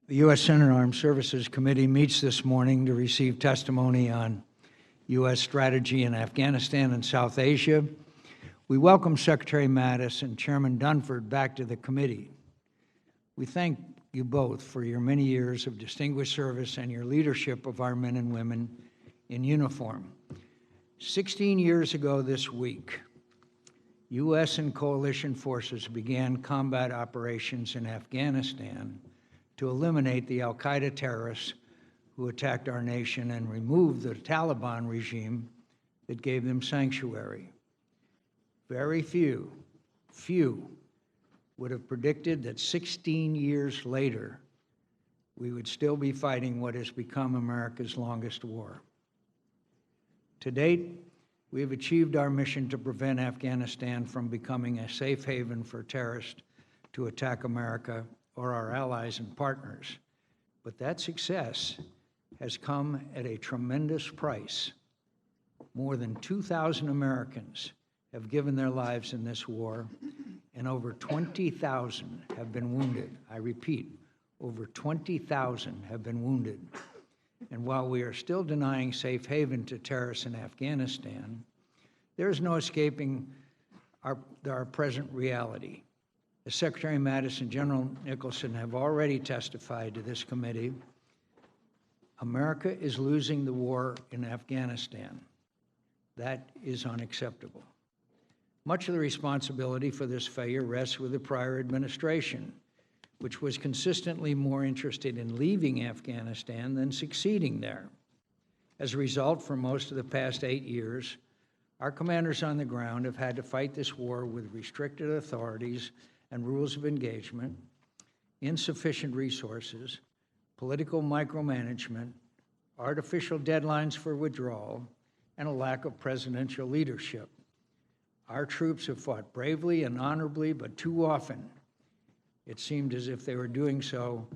The U.S. Senate Armed Services Committee meets this morning to receive testimony on U.S. strategy in Afghanistan and South Asia. We welcome Secretary Mattis and Chairman Dunford back to the committee. We thank you both for your many years of distinguished service and your leadership of our men and women in uniform. 16 years ago this week, U.S. and coalition forces began combat operations in Afghanistan to eliminate the al-Qaeda terrorists who attacked our nation and remove the Taliban regime that gave them sanctuary. Very few would have predicted that 16 years later, we would still be fighting what has become America's longest war. To date, we have achieved our mission to prevent Afghanistan from becoming a safe haven for terrorists to attack America or our allies and partners. But that success has come at a tremendous price. More than 2,000 Americans have given their lives in this war, and over 20,000 have been wounded. I repeat, over 20,000 have been wounded. And while we are still denying safe haven to terrorists in Afghanistan, there is no escaping our present reality. As Secretary Mattis and General Nicholson have already testified to this committee, America is losing the war in Afghanistan. That is unacceptable. Much of the responsibility for this failure rests with the prior administration, which was consistently more interested in leaving Afghanistan than succeeding there. As a result, for most of the past 8 years, our commanders on the ground have had to fight this war with restricted authorities and rules of engagement, insufficient resources, political micromanagement, artificial deadlines for withdrawal, and a lack of presidential leadership. Our troops have fought bravely and honorably, but too often it seemed as if they were doing so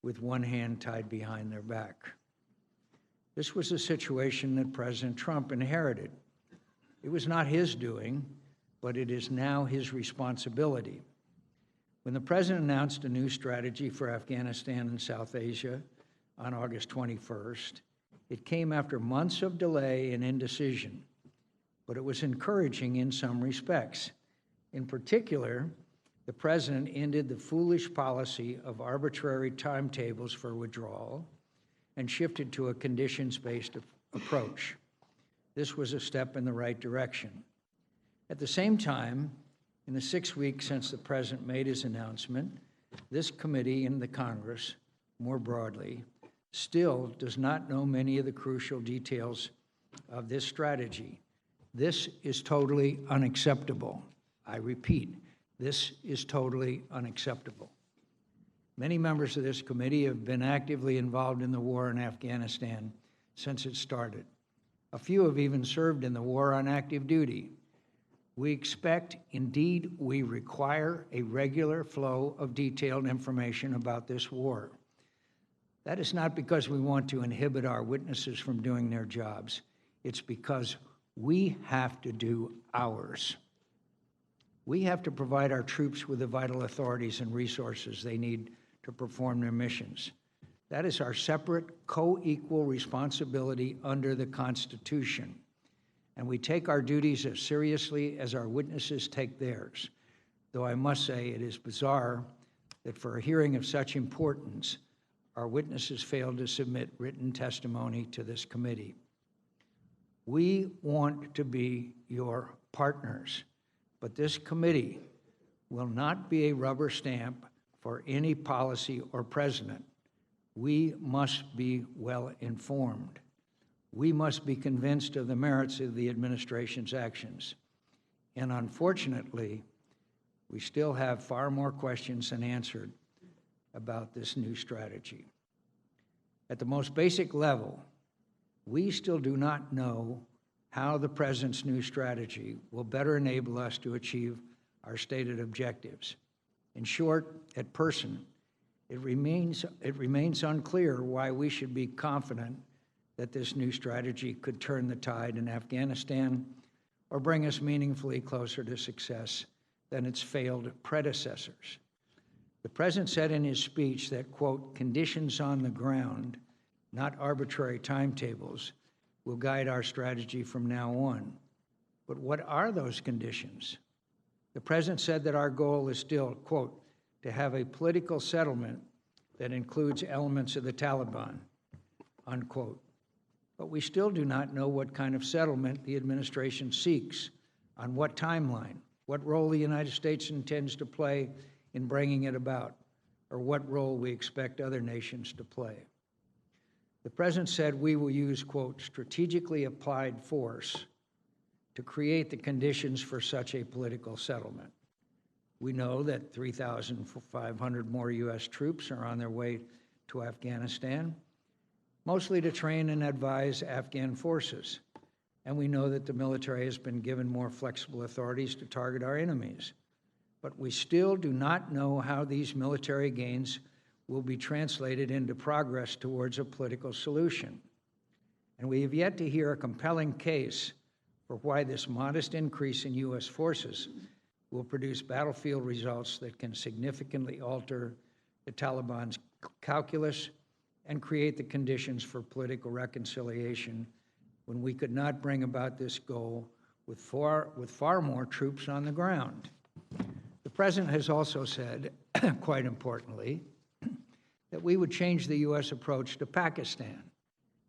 with one hand tied behind their back. This was a situation that President Trump inherited. It was not his doing, but it is now his responsibility. When the President announced a new strategy for Afghanistan and South Asia on August 21st, it came after months of delay and indecision, but it was encouraging in some respects. In particular, the President ended the foolish policy of arbitrary timetables for withdrawal and shifted to a conditions-based approach. This was a step in the right direction. At the same time, in the 6 weeks since the President made his announcement, this committee and the Congress, more broadly, still does not know many of the crucial details of this strategy. This is totally unacceptable. I repeat, this is totally unacceptable. Many members of this committee have been actively involved in the war in Afghanistan since it started. A few have even served in the war on active duty. We expect, indeed we require, a regular flow of detailed information about this war. That is not because we want to inhibit our witnesses from doing their jobs. It's because we have to do ours. We have to provide our troops with the vital authorities and resources they need to perform their missions. That is our separate, co-equal responsibility under the Constitution. And we take our duties as seriously as our witnesses take theirs. Though I must say it is bizarre that for a hearing of such importance, our witnesses failed to submit written testimony to this committee. We want to be your partners, but this committee will not be a rubber stamp for any policy or president. We must be well informed. We must be convinced of the merits of the administration's actions. And unfortunately, we still have far more questions than answered about this new strategy. At the most basic level, we still do not know how the President's new strategy will better enable us to achieve our stated objectives. In short, at person, it remains unclear why we should be confident that this new strategy could turn the tide in Afghanistan or bring us meaningfully closer to success than its failed predecessors. The President said in his speech that, quote, conditions on the ground, not arbitrary timetables, will guide our strategy from now on. But what are those conditions? The President said that our goal is still, quote, to have a political settlement that includes elements of the Taliban, unquote. But we still do not know what kind of settlement the administration seeks, on what timeline, what role the United States intends to play in bringing it about, or what role we expect other nations to play. The President said we will use, quote, strategically applied force to create the conditions for such a political settlement. We know that 3,500 more U.S. troops are on their way to Afghanistan, mostly to train and advise Afghan forces. And we know that the military has been given more flexible authorities to target our enemies. But we still do not know how these military gains will be translated into progress towards a political solution. And we have yet to hear a compelling case for why this modest increase in U.S. forces will produce battlefield results that can significantly alter the Taliban's calculus and create the conditions for political reconciliation when we could not bring about this goal with far more troops on the ground. The President has also said, quite importantly, that we would change the U.S. approach to Pakistan,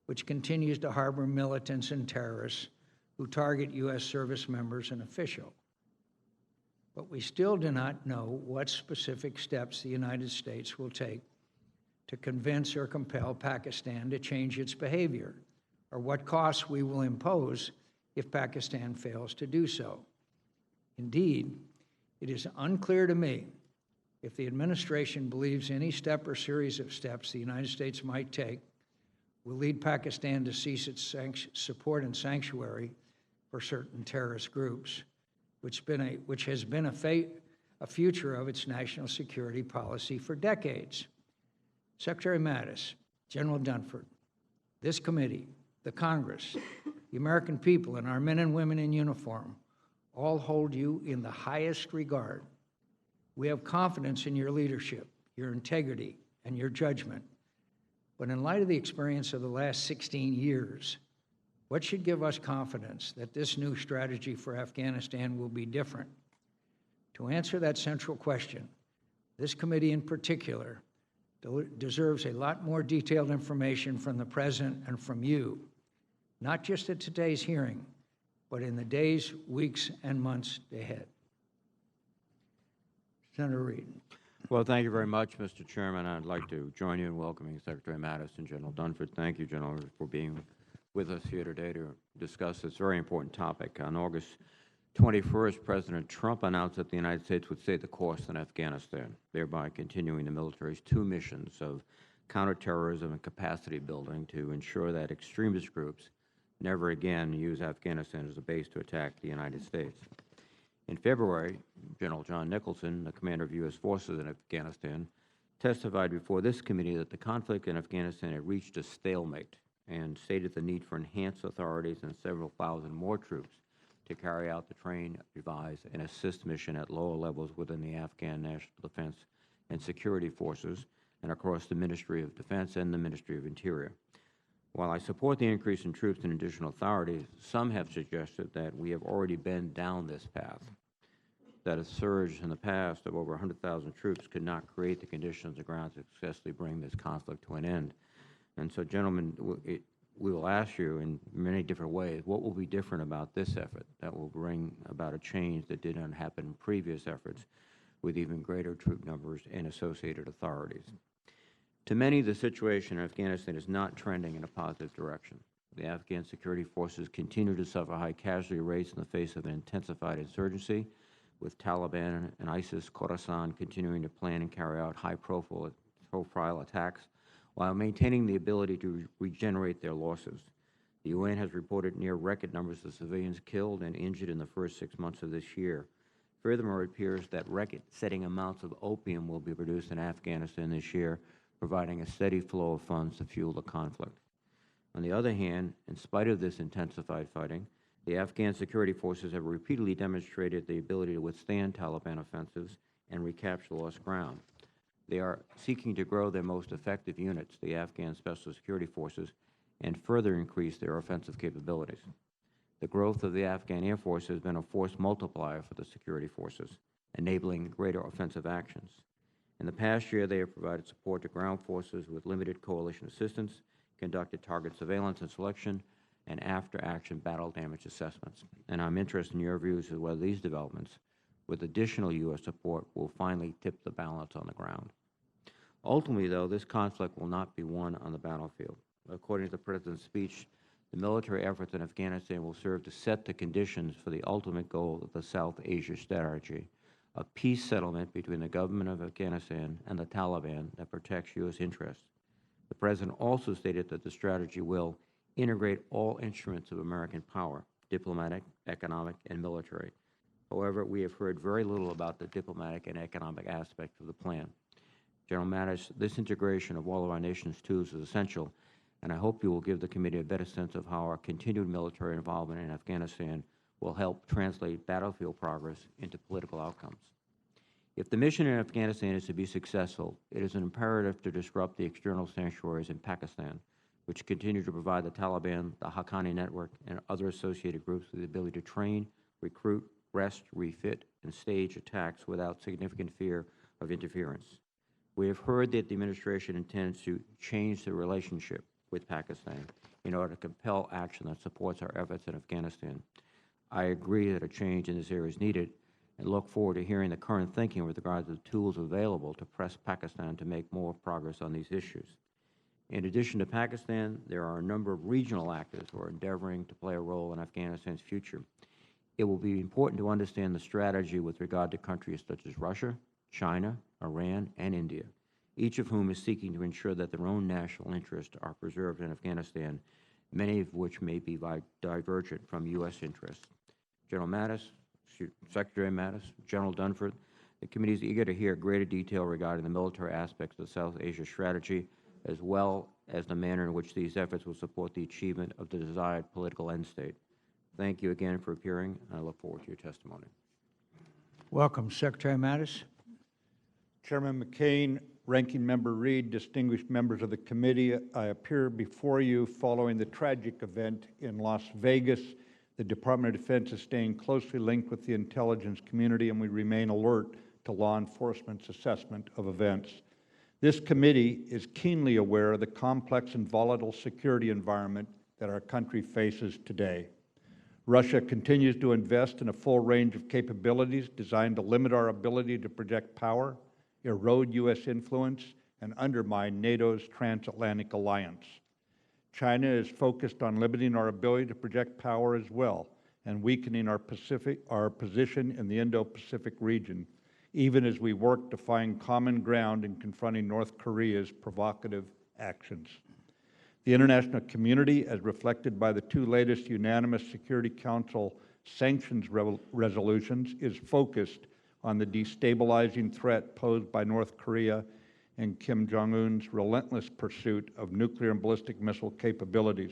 which continues to harbor militants and terrorists who target U.S. service members and officials. But we still do not know what specific steps the United States will take to convince or compel Pakistan to change its behavior, or what costs we will impose if Pakistan fails to do so. Indeed, it is unclear to me if the administration believes any step or series of steps the United States might take will lead Pakistan to cease its support and sanctuary for certain terrorist groups, which has been a feature of its national security policy for decades. Secretary Mattis, General Dunford, this committee, the Congress, the American people, and our men and women in uniform all hold you in the highest regard. We have confidence in your leadership, your integrity, and your judgment. But in light of the experience of the last 16 years, what should give us confidence that this new strategy for Afghanistan will be different? To answer that central question, this committee in particular deserves a lot more detailed information from the President and from you, not just at today's hearing, but in the days, weeks, and months ahead. Senator Reid. Well, thank you very much, Mr. Chairman. I'd like to join you in welcoming Secretary Mattis and General Dunford. Thank you, General, for being with us here today to discuss this very important topic. On August 21st, President Trump announced that the United States would stay the course in Afghanistan, thereby continuing the military's two missions of counterterrorism and capacity building to ensure that extremist groups never again use Afghanistan as a base to attack the United States. In February, General John Nicholson, the commander of U.S. forces in Afghanistan, testified before this committee that the conflict in Afghanistan had reached a stalemate and stated the need for enhanced authorities and several thousand more troops to carry out the train, revise, and assist mission at lower levels within the Afghan National Defense and Security Forces and across the Ministry of Defense and the Ministry of Interior. While I support the increase in troops and additional authorities, some have suggested that we have already been down this path, that a surge in the past of over 100,000 troops could not create the conditions on the ground to successfully bring this conflict to an end. And so, gentlemen, we will ask you in many different ways, what will be different about this effort that will bring about a change that did not happen in previous efforts with even greater troop numbers and associated authorities? To many, the situation in Afghanistan is not trending in a positive direction. The Afghan security forces continue to suffer high casualty rates in the face of an intensified insurgency, with Taliban and ISIS Khorasan continuing to plan and carry out high-profile attacks while maintaining the ability to regenerate their losses. The UN has reported near record numbers of civilians killed and injured in the first 6 months of this year. Furthermore, it appears that record-setting amounts of opium will be produced in Afghanistan this year, providing a steady flow of funds to fuel the conflict. On the other hand, in spite of this intensified fighting, the Afghan security forces have repeatedly demonstrated the ability to withstand Taliban offensives and recapture lost ground. They are seeking to grow their most effective units, the Afghan Special Security Forces, and further increase their offensive capabilities. The growth of the Afghan Air Force has been a force multiplier for the security forces, enabling greater offensive actions. In the past year, they have provided support to ground forces with limited coalition assistance, conducted target surveillance and selection, and after-action battle damage assessments. And I'm interested in your views as whether these developments, with additional U.S. support, will finally tip the balance on the ground. Ultimately, though, this conflict will not be won on the battlefield. According to the President's speech, the military efforts in Afghanistan will serve to set the conditions for the ultimate goal of the South Asia strategy, a peace settlement between the government of Afghanistan and the Taliban that protects U.S. interests. The President also stated that the strategy will integrate all instruments of American power, diplomatic, economic, and military. However, we have heard very little about the diplomatic and economic aspects of the plan. General Mattis, this integration of all of our nation's tools is essential, and I hope you will give the committee a better sense of how our continued military involvement in Afghanistan will help translate battlefield progress into political outcomes. If the mission in Afghanistan is to be successful, it is an imperative to disrupt the external sanctuaries in Pakistan, which continue to provide the Taliban, the Haqqani network, and other associated groups with the ability to train, recruit, rest, refit, and stage attacks without significant fear of interference. We have heard that the administration intends to change the relationship with Pakistan in order to compel action that supports our efforts in Afghanistan. I agree that a change in this area is needed and look forward to hearing the current thinking with regard to the tools available to press Pakistan to make more progress on these issues. In addition to Pakistan, there are a number of regional actors who are endeavoring to play a role in Afghanistan's future. It will be important to understand the strategy with regard to countries such as Russia, China, Iran, and India, each of whom is seeking to ensure that their own national interests are preserved in Afghanistan, many of which may be divergent from U.S. interests. General Mattis, Secretary Mattis, General Dunford, the committee is eager to hear greater detail regarding the military aspects of the South Asia strategy, as well as the manner in which these efforts will support the achievement of the desired political end state. Thank you again for appearing, and I look forward to your testimony. Welcome, Secretary Mattis. Chairman McCain, Ranking Member Reed, distinguished members of the committee, I appear before you following the tragic event in Las Vegas. The Department of Defense is staying closely linked with the intelligence community, and we remain alert to law enforcement's assessment of events. This committee is keenly aware of the complex and volatile security environment that our country faces today. Russia continues to invest in a full range of capabilities designed to limit our ability to project power, erode U.S. influence, and undermine NATO's transatlantic alliance. China is focused on limiting our ability to project power as well, and weakening our position in the Indo-Pacific region, even as we work to find common ground in confronting North Korea's provocative actions. The international community, as reflected by the two latest unanimous Security Council sanctions resolutions, is focused on the destabilizing threat posed by North Korea and Kim Jong-un's relentless pursuit of nuclear and ballistic missile capabilities.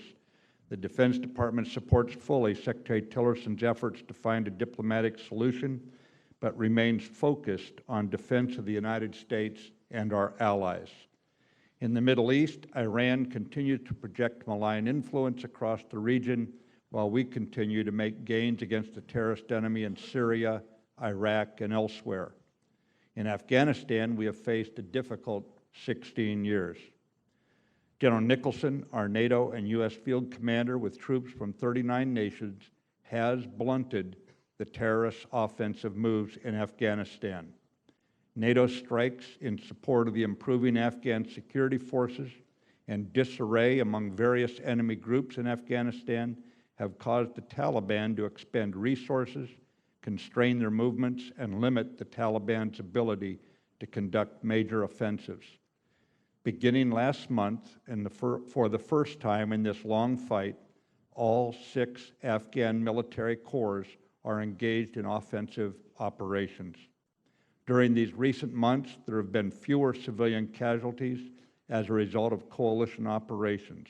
The Defense Department supports fully Secretary Tillerson's efforts to find a diplomatic solution, but remains focused on defense of the United States and our allies. In the Middle East, Iran continues to project malign influence across the region, while we continue to make gains against the terrorist enemy in Syria, Iraq, and elsewhere. In Afghanistan, we have faced a difficult 16 years. General Nicholson, our NATO and U.S. field commander with troops from 39 nations, has blunted the terrorist offensive moves in Afghanistan. NATO strikes in support of the improving Afghan security forces and disarray among various enemy groups in Afghanistan have caused the Taliban to expend resources, constrain their movements, and limit the Taliban's ability to conduct major offensives. Beginning last month, and for the first time in this long fight, all 6 Afghan military corps are engaged in offensive operations. During these recent months, there have been fewer civilian casualties as a result of coalition operations,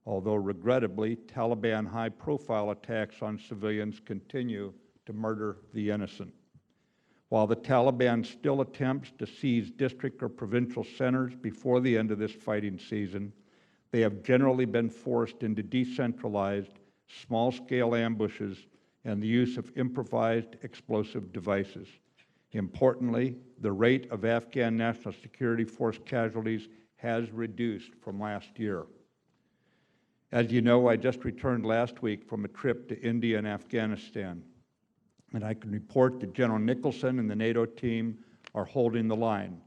although regrettably, Taliban high-profile attacks on civilians continue to murder the innocent. While the Taliban still attempts to seize district or provincial centers before the end of this fighting season, they have generally been forced into decentralized, small-scale ambushes and the use of improvised explosive devices. Importantly, the rate of Afghan National Security Force casualties has reduced from last year. As you know, I just returned last week from a trip to India and Afghanistan, and I can report that General Nicholson and the NATO team are holding the line.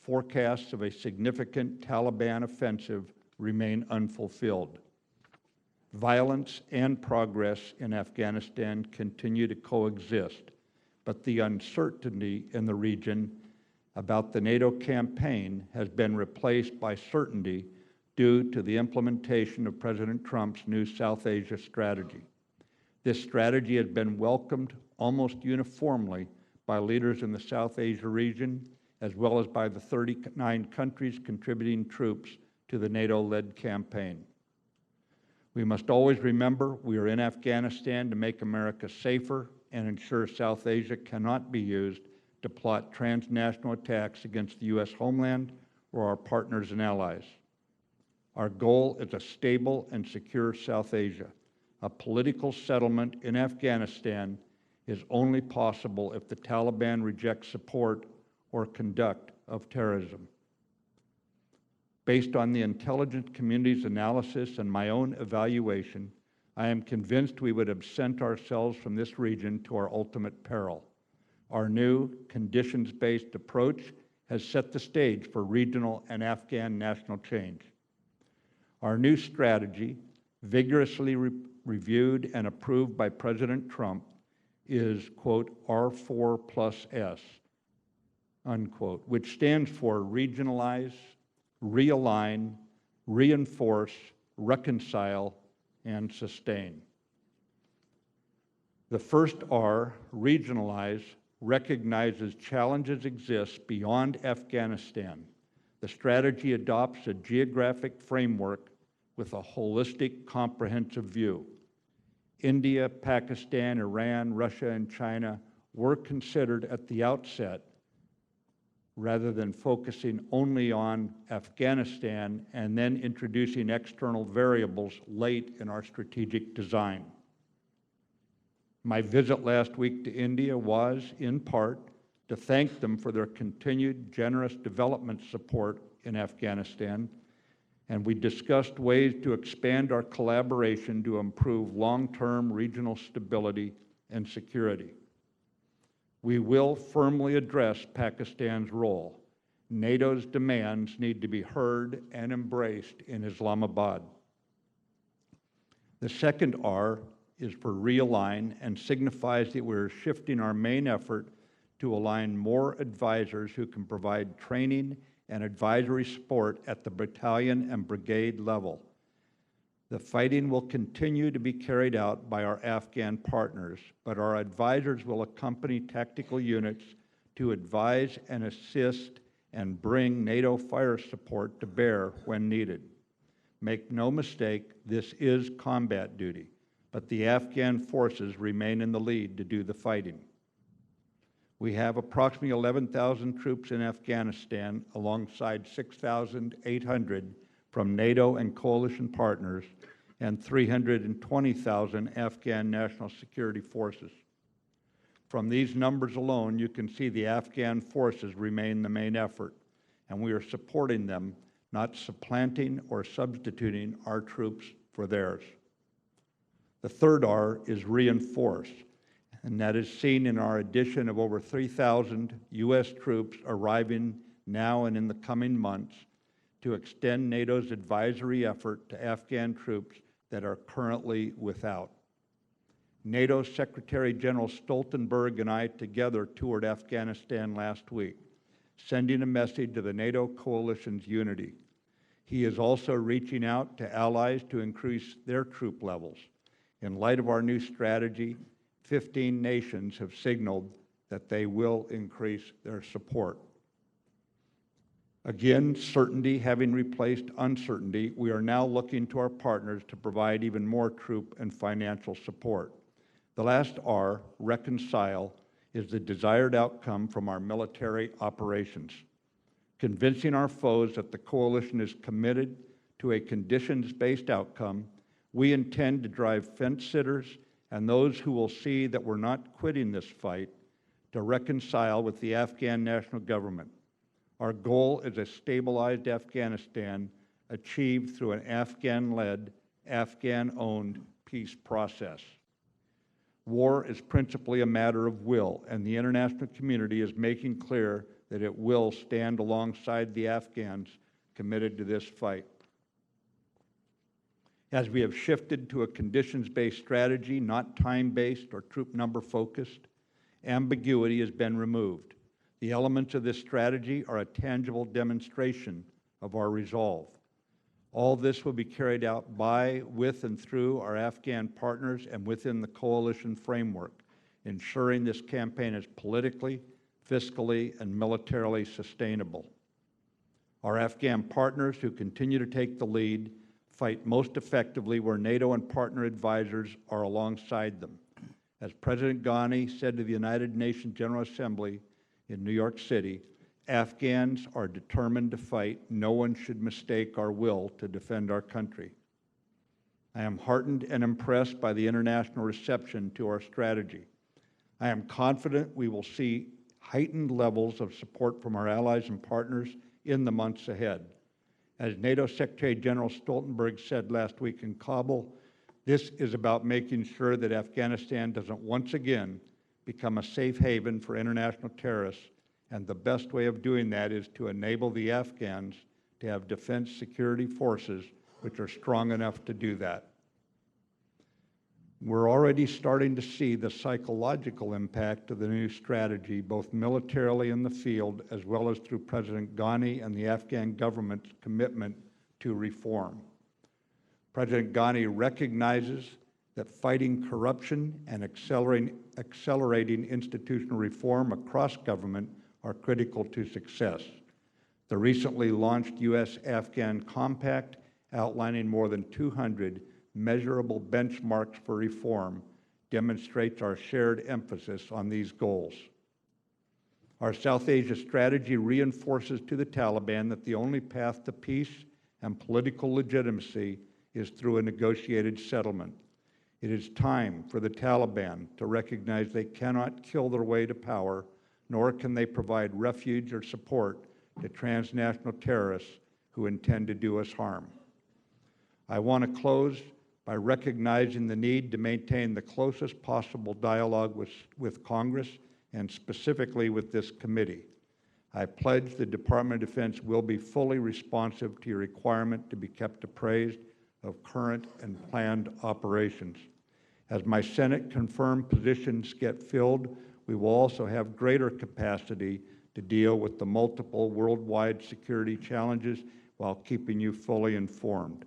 Forecasts of a significant Taliban offensive remain unfulfilled. Violence and progress in Afghanistan continue to coexist, but the uncertainty in the region about the NATO campaign has been replaced by certainty due to the implementation of President Trump's new South Asia strategy. This strategy has been welcomed almost uniformly by leaders in the South Asia region, as well as by the 39 countries contributing troops to the NATO-led campaign. We must always remember we are in Afghanistan to make America safer and ensure South Asia cannot be used to plot transnational attacks against the U.S. homeland or our partners and allies. Our goal is a stable and secure South Asia. A political settlement in Afghanistan is only possible if the Taliban rejects support or conduct of terrorism. Based on the intelligence community's analysis and my own evaluation, I am convinced we would absent ourselves from this region to our ultimate peril. Our new conditions-based approach has set the stage for regional and Afghan national change. Our new strategy, vigorously reviewed and approved by President Trump, is, quote, R4+S, unquote, which stands for regionalize, realign, reinforce, reconcile, and sustain. The first R, regionalize, recognizes challenges exist beyond Afghanistan. The strategy adopts a geographic framework with a holistic, comprehensive view. India, Pakistan, Iran, Russia, and China were considered at the outset, rather than focusing only on Afghanistan and then introducing external variables late in our strategic design. My visit last week to India was, in part, to thank them for their continued generous development support in Afghanistan, and we discussed ways to expand our collaboration to improve long-term regional stability and security. We will firmly address Pakistan's role. NATO's demands need to be heard and embraced in Islamabad. The second R is for realign and signifies that we're shifting our main effort to align more advisors who can provide training and advisory support at the battalion and brigade level. The fighting will continue to be carried out by our Afghan partners, but our advisors will accompany tactical units to advise and assist and bring NATO fire support to bear when needed. Make no mistake, this is combat duty, but the Afghan forces remain in the lead to do the fighting. We have approximately 11,000 troops in Afghanistan alongside 6,800 from NATO and coalition partners and 320,000 Afghan national security forces. From these numbers alone, you can see the Afghan forces remain the main effort, and we are supporting them, not supplanting or substituting our troops for theirs. The third R is reinforce, and that is seen in our addition of over 3,000 U.S. troops arriving now and in the coming months to extend NATO's advisory effort to Afghan troops that are currently without. NATO Secretary General Stoltenberg and I together toured Afghanistan last week, sending a message to the NATO coalition's unity. He is also reaching out to allies to increase their troop levels. In light of our new strategy, 15 nations have signaled that they will increase their support. Again, certainty having replaced uncertainty, we are now looking to our partners to provide even more troop and financial support. The last R, reconcile, is the desired outcome from our military operations. Convincing our foes that the coalition is committed to a conditions-based outcome, we intend to drive fence-sitters and those who will see that we're not quitting this fight to reconcile with the Afghan national government. Our goal is a stabilized Afghanistan achieved through an Afghan-led, Afghan-owned peace process. War is principally a matter of will, and the international community is making clear that it will stand alongside the Afghans committed to this fight. As we have shifted to a conditions-based strategy, not time-based or troop number focused, ambiguity has been removed. The elements of this strategy are a tangible demonstration of our resolve. All this will be carried out by, with, and through our Afghan partners and within the coalition framework, ensuring this campaign is politically, fiscally, and militarily sustainable. Our Afghan partners, who continue to take the lead, fight most effectively where NATO and partner advisors are alongside them. As President Ghani said to the United Nations General Assembly in New York City, Afghans are determined to fight. No one should mistake our will to defend our country. I am heartened and impressed by the international reception to our strategy. I am confident we will see heightened levels of support from our allies and partners in the months ahead. As NATO Secretary General Stoltenberg said last week in Kabul, this is about making sure that Afghanistan doesn't once again become a safe haven for international terrorists, and the best way of doing that is to enable the Afghans to have defense security forces which are strong enough to do that. We're already starting to see the psychological impact of the new strategy, both militarily in the field as well as through President Ghani and the Afghan government's commitment to reform. President Ghani recognizes that fighting corruption and accelerating institutional reform across government are critical to success. The recently launched U.S.-Afghan Compact, outlining more than 200 measurable benchmarks for reform, demonstrates our shared emphasis on these goals. Our South Asia strategy reinforces to the Taliban that the only path to peace and political legitimacy is through a negotiated settlement. It is time for the Taliban to recognize they cannot kill their way to power, nor can they provide refuge or support to transnational terrorists who intend to do us harm. I want to close by recognizing the need to maintain the closest possible dialogue with Congress and specifically with this committee. I pledge the Department of Defense will be fully responsive to your requirement to be kept appraised of current and planned operations. As my Senate-confirmed positions get filled, we will also have greater capacity to deal with the multiple worldwide security challenges while keeping you fully informed.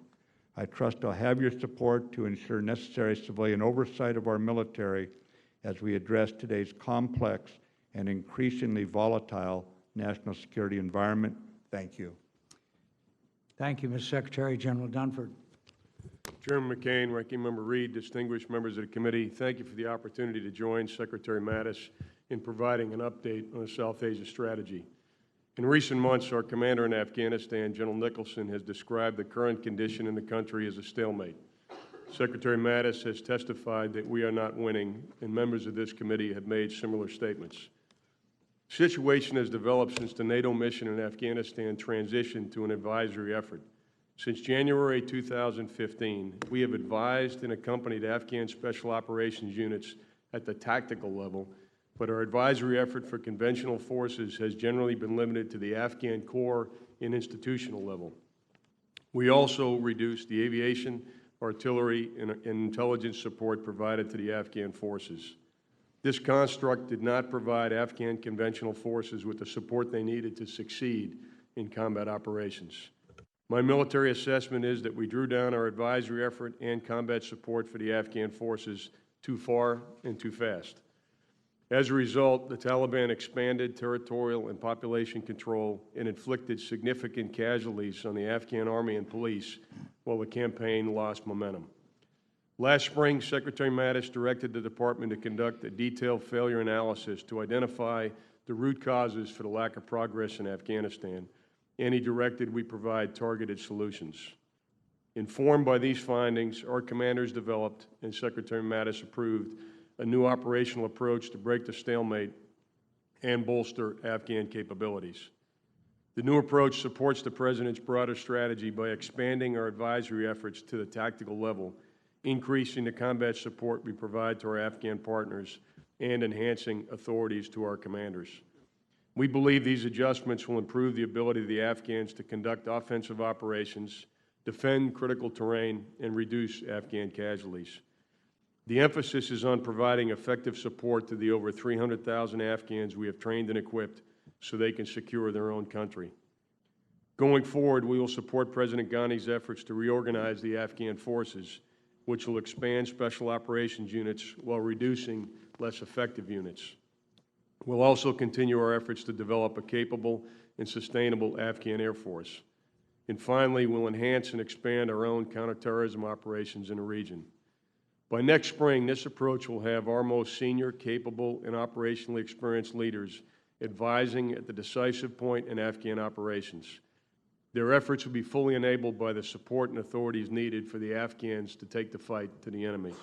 I trust I'll have your support to ensure necessary civilian oversight of our military as we address today's complex and increasingly volatile national security environment. Thank you. Thank you, Mr. Secretary. General Dunford. Chairman McCain, Ranking Member Reed, distinguished members of the committee, thank you for the opportunity to join Secretary Mattis in providing an update on the South Asia strategy. In recent months, our commander in Afghanistan, General Nicholson, has described the current condition in the country as a stalemate. Secretary Mattis has testified that we are not winning, and members of this committee have made similar statements. The situation has developed since the NATO mission in Afghanistan transitioned to an advisory effort. Since January 2015, we have advised and accompanied Afghan Special Operations units at the tactical level, but our advisory effort for conventional forces has generally been limited to the Afghan Corps and institutional level. We also reduced the aviation, artillery, and intelligence support provided to the Afghan forces. This construct did not provide Afghan conventional forces with the support they needed to succeed in combat operations. My military assessment is that we drew down our advisory effort and combat support for the Afghan forces too far and too fast. As a result, the Taliban expanded territorial and population control and inflicted significant casualties on the Afghan army and police while the campaign lost momentum. Last spring, Secretary Mattis directed the Department to conduct a detailed failure analysis to identify the root causes for the lack of progress in Afghanistan, and he directed we provide targeted solutions. Informed by these findings, our commanders developed, and Secretary Mattis approved, a new operational approach to break the stalemate and bolster Afghan capabilities. The new approach supports the President's broader strategy by expanding our advisory efforts to the tactical level, increasing the combat support we provide to our Afghan partners, and enhancing authorities to our commanders. We believe these adjustments will improve the ability of the Afghans to conduct offensive operations, defend critical terrain, and reduce Afghan casualties. The emphasis is on providing effective support to the over 300,000 Afghans we have trained and equipped so they can secure their own country. Going forward, we will support President Ghani's efforts to reorganize the Afghan forces, which will expand special operations units while reducing less effective units. We'll also continue our efforts to develop a capable and sustainable Afghan Air Force. And finally, we'll enhance and expand our own counterterrorism operations in the region. By next spring, this approach will have our most senior, capable, and operationally experienced leaders advising at the decisive point in Afghan operations. Their efforts will be fully enabled by the support and authorities needed for the Afghans to take the fight to the enemy.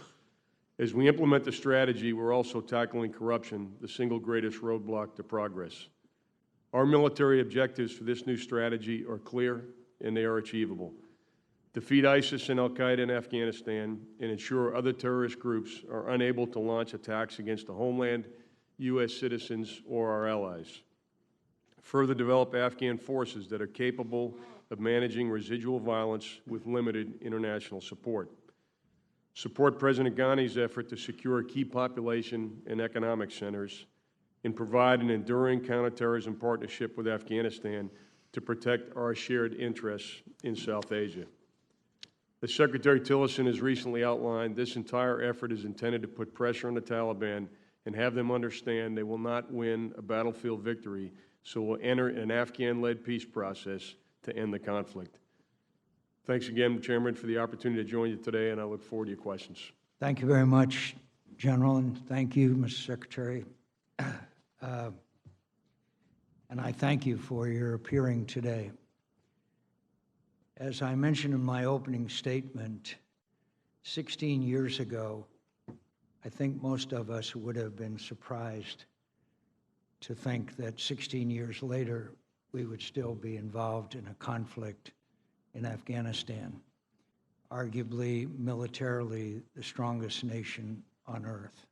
As we implement the strategy, we're also tackling corruption, the single greatest roadblock to progress. Our military objectives for this new strategy are clear and they are achievable. Defeat ISIS and al-Qaeda in Afghanistan and ensure other terrorist groups are unable to launch attacks against the homeland, U.S. citizens, or our allies. Further develop Afghan forces that are capable of managing residual violence with limited international support. Support President Ghani's effort to secure key population and economic centers, and provide an enduring counterterrorism partnership with Afghanistan to protect our shared interests in South Asia. As Secretary Tillerson has recently outlined, this entire effort is intended to put pressure on the Taliban and have them understand they will not win a battlefield victory, so we'll enter an Afghan-led peace process to end the conflict. Thanks again, Chairman, for the opportunity to join you today, and I look forward to your questions. Thank you very much, General, and thank you, Mr. Secretary. And I thank you for your appearing today. As I mentioned in my opening statement, 16 years ago, I think most of us would have been surprised to think that 16 years later, we would still be involved in a conflict in Afghanistan, arguably militarily the strongest nation on earth.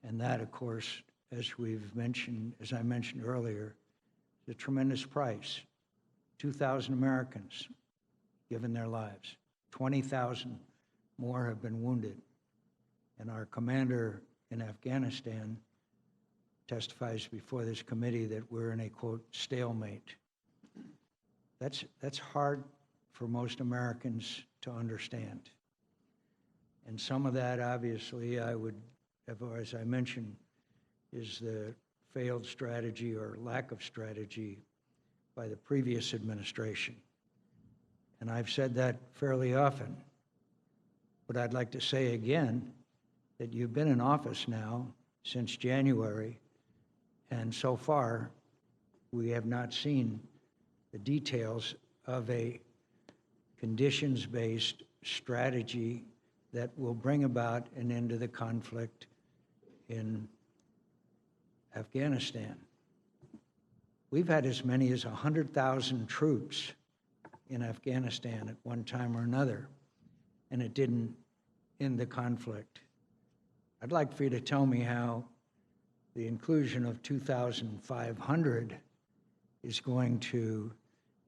And that, of course, as I mentioned earlier, is a tremendous price. 2,000 Americans given their lives. 20,000 more have been wounded. And our commander in Afghanistan testifies before this committee that we're in a, quote, stalemate. That's hard for most Americans to understand. And some of that, obviously, as I mentioned, is the failed strategy or lack of strategy by the previous administration. And I've said that fairly often. But I'd like to say again that you've been in office now since January, and so far we have not seen the details of a conditions-based strategy that will bring about an end to the conflict in Afghanistan. We've had as many as 100,000 troops in Afghanistan at one time or another, and it didn't end the conflict. I'd like for you to tell me how the inclusion of 2,500 is going to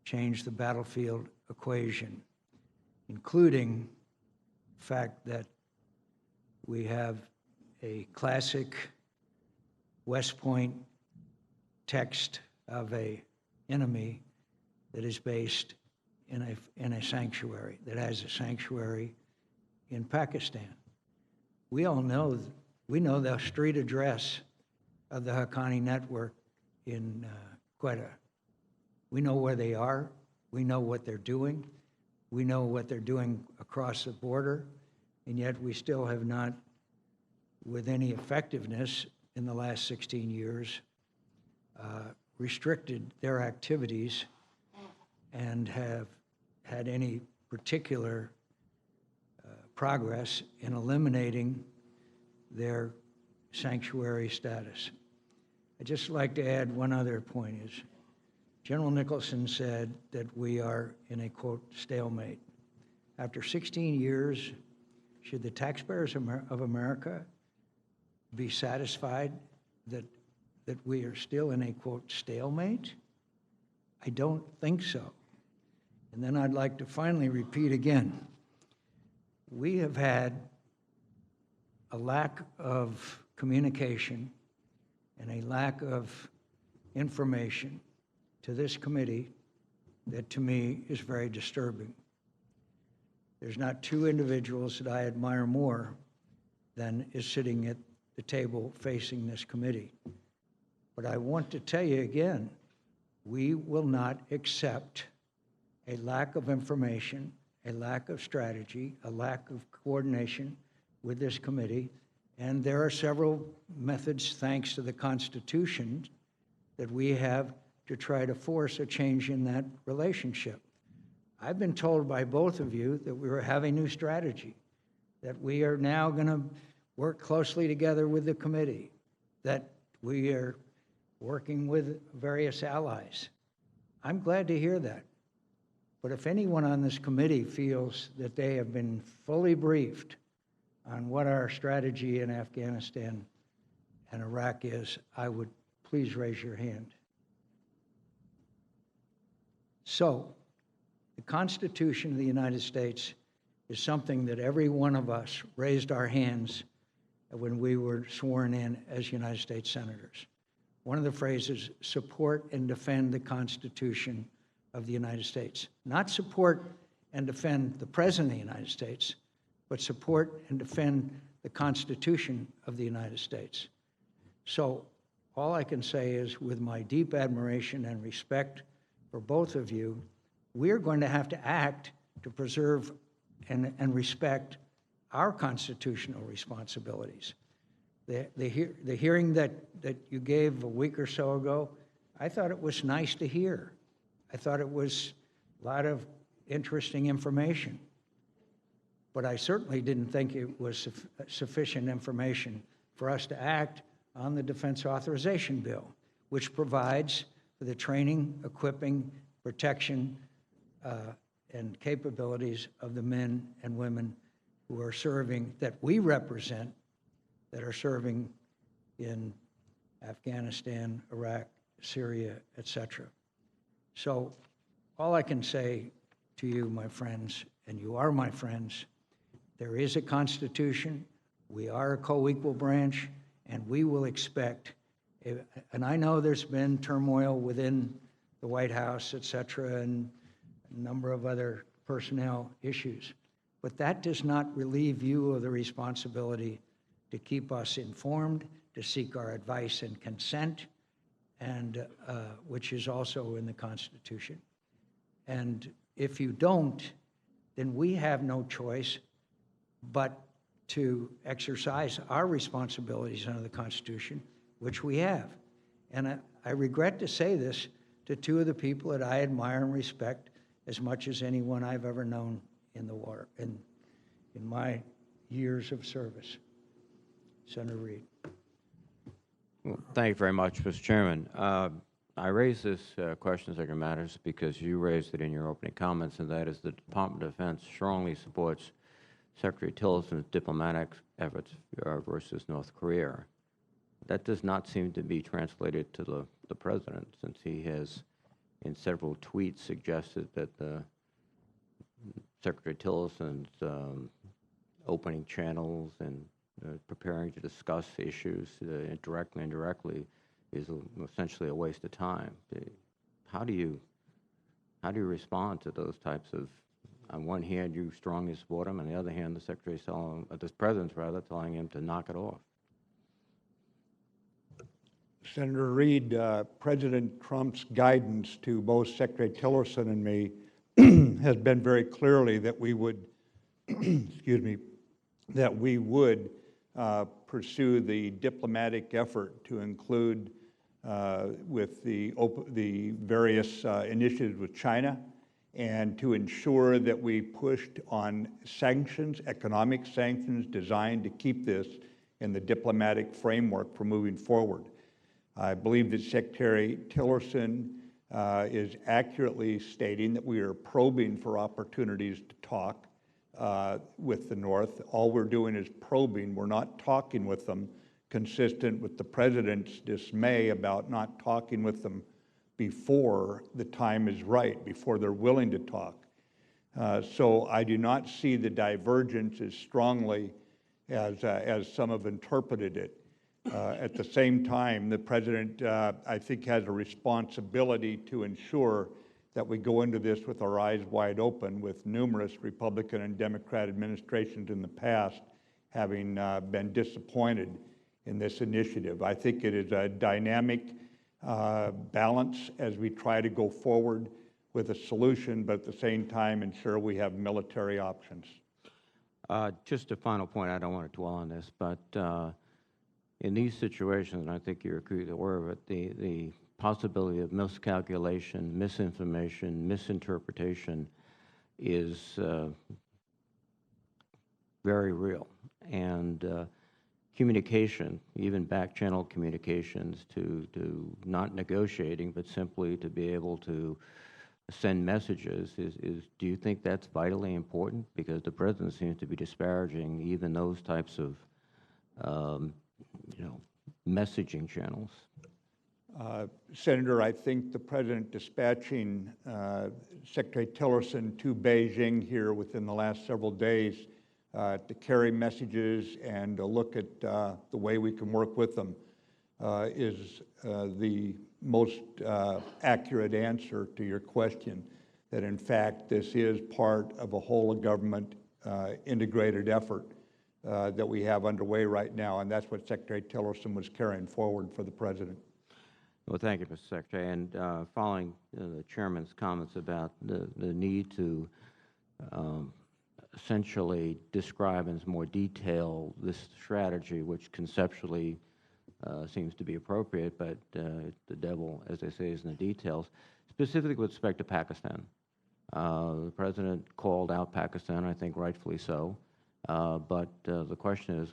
change the battlefield equation, including the fact that we have a classic West Point text of an enemy that is based in a sanctuary, that has a sanctuary in Pakistan. We know the street address of the Haqqani network in Quetta. We know where they are. We know what they're doing. We know what they're doing across the border and yet we still have not, with any effectiveness in the last 16 years, restricted their activities and have had any particular progress in eliminating their sanctuary status. I'd just like to add one other point is, General Nicholson said that we are in a, quote, stalemate. After 16 years, should the taxpayers of America be satisfied that we are still in a, quote, stalemate? I don't think so. And then I'd like to finally repeat again, we have had a lack of communication and a lack of information to this committee that to me is very disturbing. There's not two individuals that I admire more than is sitting at the table facing this committee. But I want to tell you again, we will not accept a lack of information, a lack of strategy, a lack of coordination with this committee. And there are several methods, thanks to the Constitution, that we have to try to force a change in that relationship. I've been told by both of you that we have a new strategy, that we are now going to work closely together with the committee, that we are working with various allies. I'm glad to hear that. But if anyone on this committee feels that they have been fully briefed on what our strategy in Afghanistan and Iraq is, I would please raise your hand. So, the Constitution of the United States is something that every one of us raised our hands when we were sworn in as United States senators. One of the phrases, support and defend the Constitution of the United States. Not support and defend the President of the United States, but support and defend the Constitution of the United States. So all I can say is, with my deep admiration and respect for both of you, we're going to have to act to preserve and respect our constitutional responsibilities. The hearing that you gave a week or so ago, I thought it was nice to hear. I thought it was a lot of interesting information. But I certainly didn't think it was sufficient information for us to act on the Defense Authorization Bill, which provides for the training, equipping, protection, and capabilities of the men and women who are serving, that we represent, that are serving in Afghanistan, Iraq, Syria, etc. So all I can say to you, my friends, and you are my friends, there is a Constitution, we are a co-equal branch, and we will expect, and I know there's been turmoil within the White House, etc., and a number of other personnel issues, but that does not relieve you of the responsibility to keep us informed, to seek our advice and consent, and which is also in the Constitution. And if you don't, then we have no choice but to exercise our responsibilities under the Constitution, which we have. And I regret to say this to two of the people that I admire and respect as much as anyone I've ever known in the war, in my years of service. Senator Reid. Well, thank you very much, Mr. Chairman. I raise this question, Secretary Mattis, because you raised it in your opening comments, and that is the Department of Defense strongly supports Secretary Tillerson's diplomatic efforts versus North Korea. That does not seem to be translated to the President, since he has, in several tweets, suggested that Secretary Tillerson's opening channels and preparing to discuss issues directly and indirectly is essentially a waste of time. How do you respond to those types of, on one hand, you strongly support him, on the other hand, the Secretary's telling, the President's rather, telling him to knock it off? Senator Reid, President Trump's guidance to both Secretary Tillerson and me has been very clearly that we would, excuse me, that we would pursue the diplomatic effort to include with the various initiatives with China, and to ensure that we pushed on sanctions, economic sanctions designed to keep this in the diplomatic framework for moving forward. I believe that Secretary Tillerson is accurately stating that we are probing for opportunities to talk with the North. All we're doing is probing. We're not talking with them, consistent with the President's dismay about not talking with them before the time is right, before they're willing to talk. So I do not see the divergence as strongly as some have interpreted it. At the same time, the President, I think, has a responsibility to ensure that we go into this with our eyes wide open, with numerous Republican and Democrat administrations in the past having been disappointed in this initiative. I think it is a dynamic balance as we try to go forward with a solution, but at the same time ensure we have military options. Just a final point, I don't want to dwell on this, but in these situations, and I think you're acutely aware of it, the possibility of miscalculation, misinformation, misinterpretation is very real. And communication, even back-channel communications to not negotiating, but simply to be able to send messages, do you think that's vitally important? Because the President seems to be disparaging even those types of messaging channels. Senator, I think the President dispatching Secretary Tillerson to Beijing here within the last several days to carry messages and to look at the way we can work with them is the most accurate answer to your question, that in fact this is part of a whole of government integrated effort that we have underway right now, and that's what Secretary Tillerson was carrying forward for the President. Well, thank you, Mr. Secretary. And following the Chairman's comments about the need to essentially describe in more detail this strategy, which conceptually seems to be appropriate, but the devil, as they say, is in the details, specifically with respect to Pakistan. The President called out Pakistan, I think rightfully so, but the question is,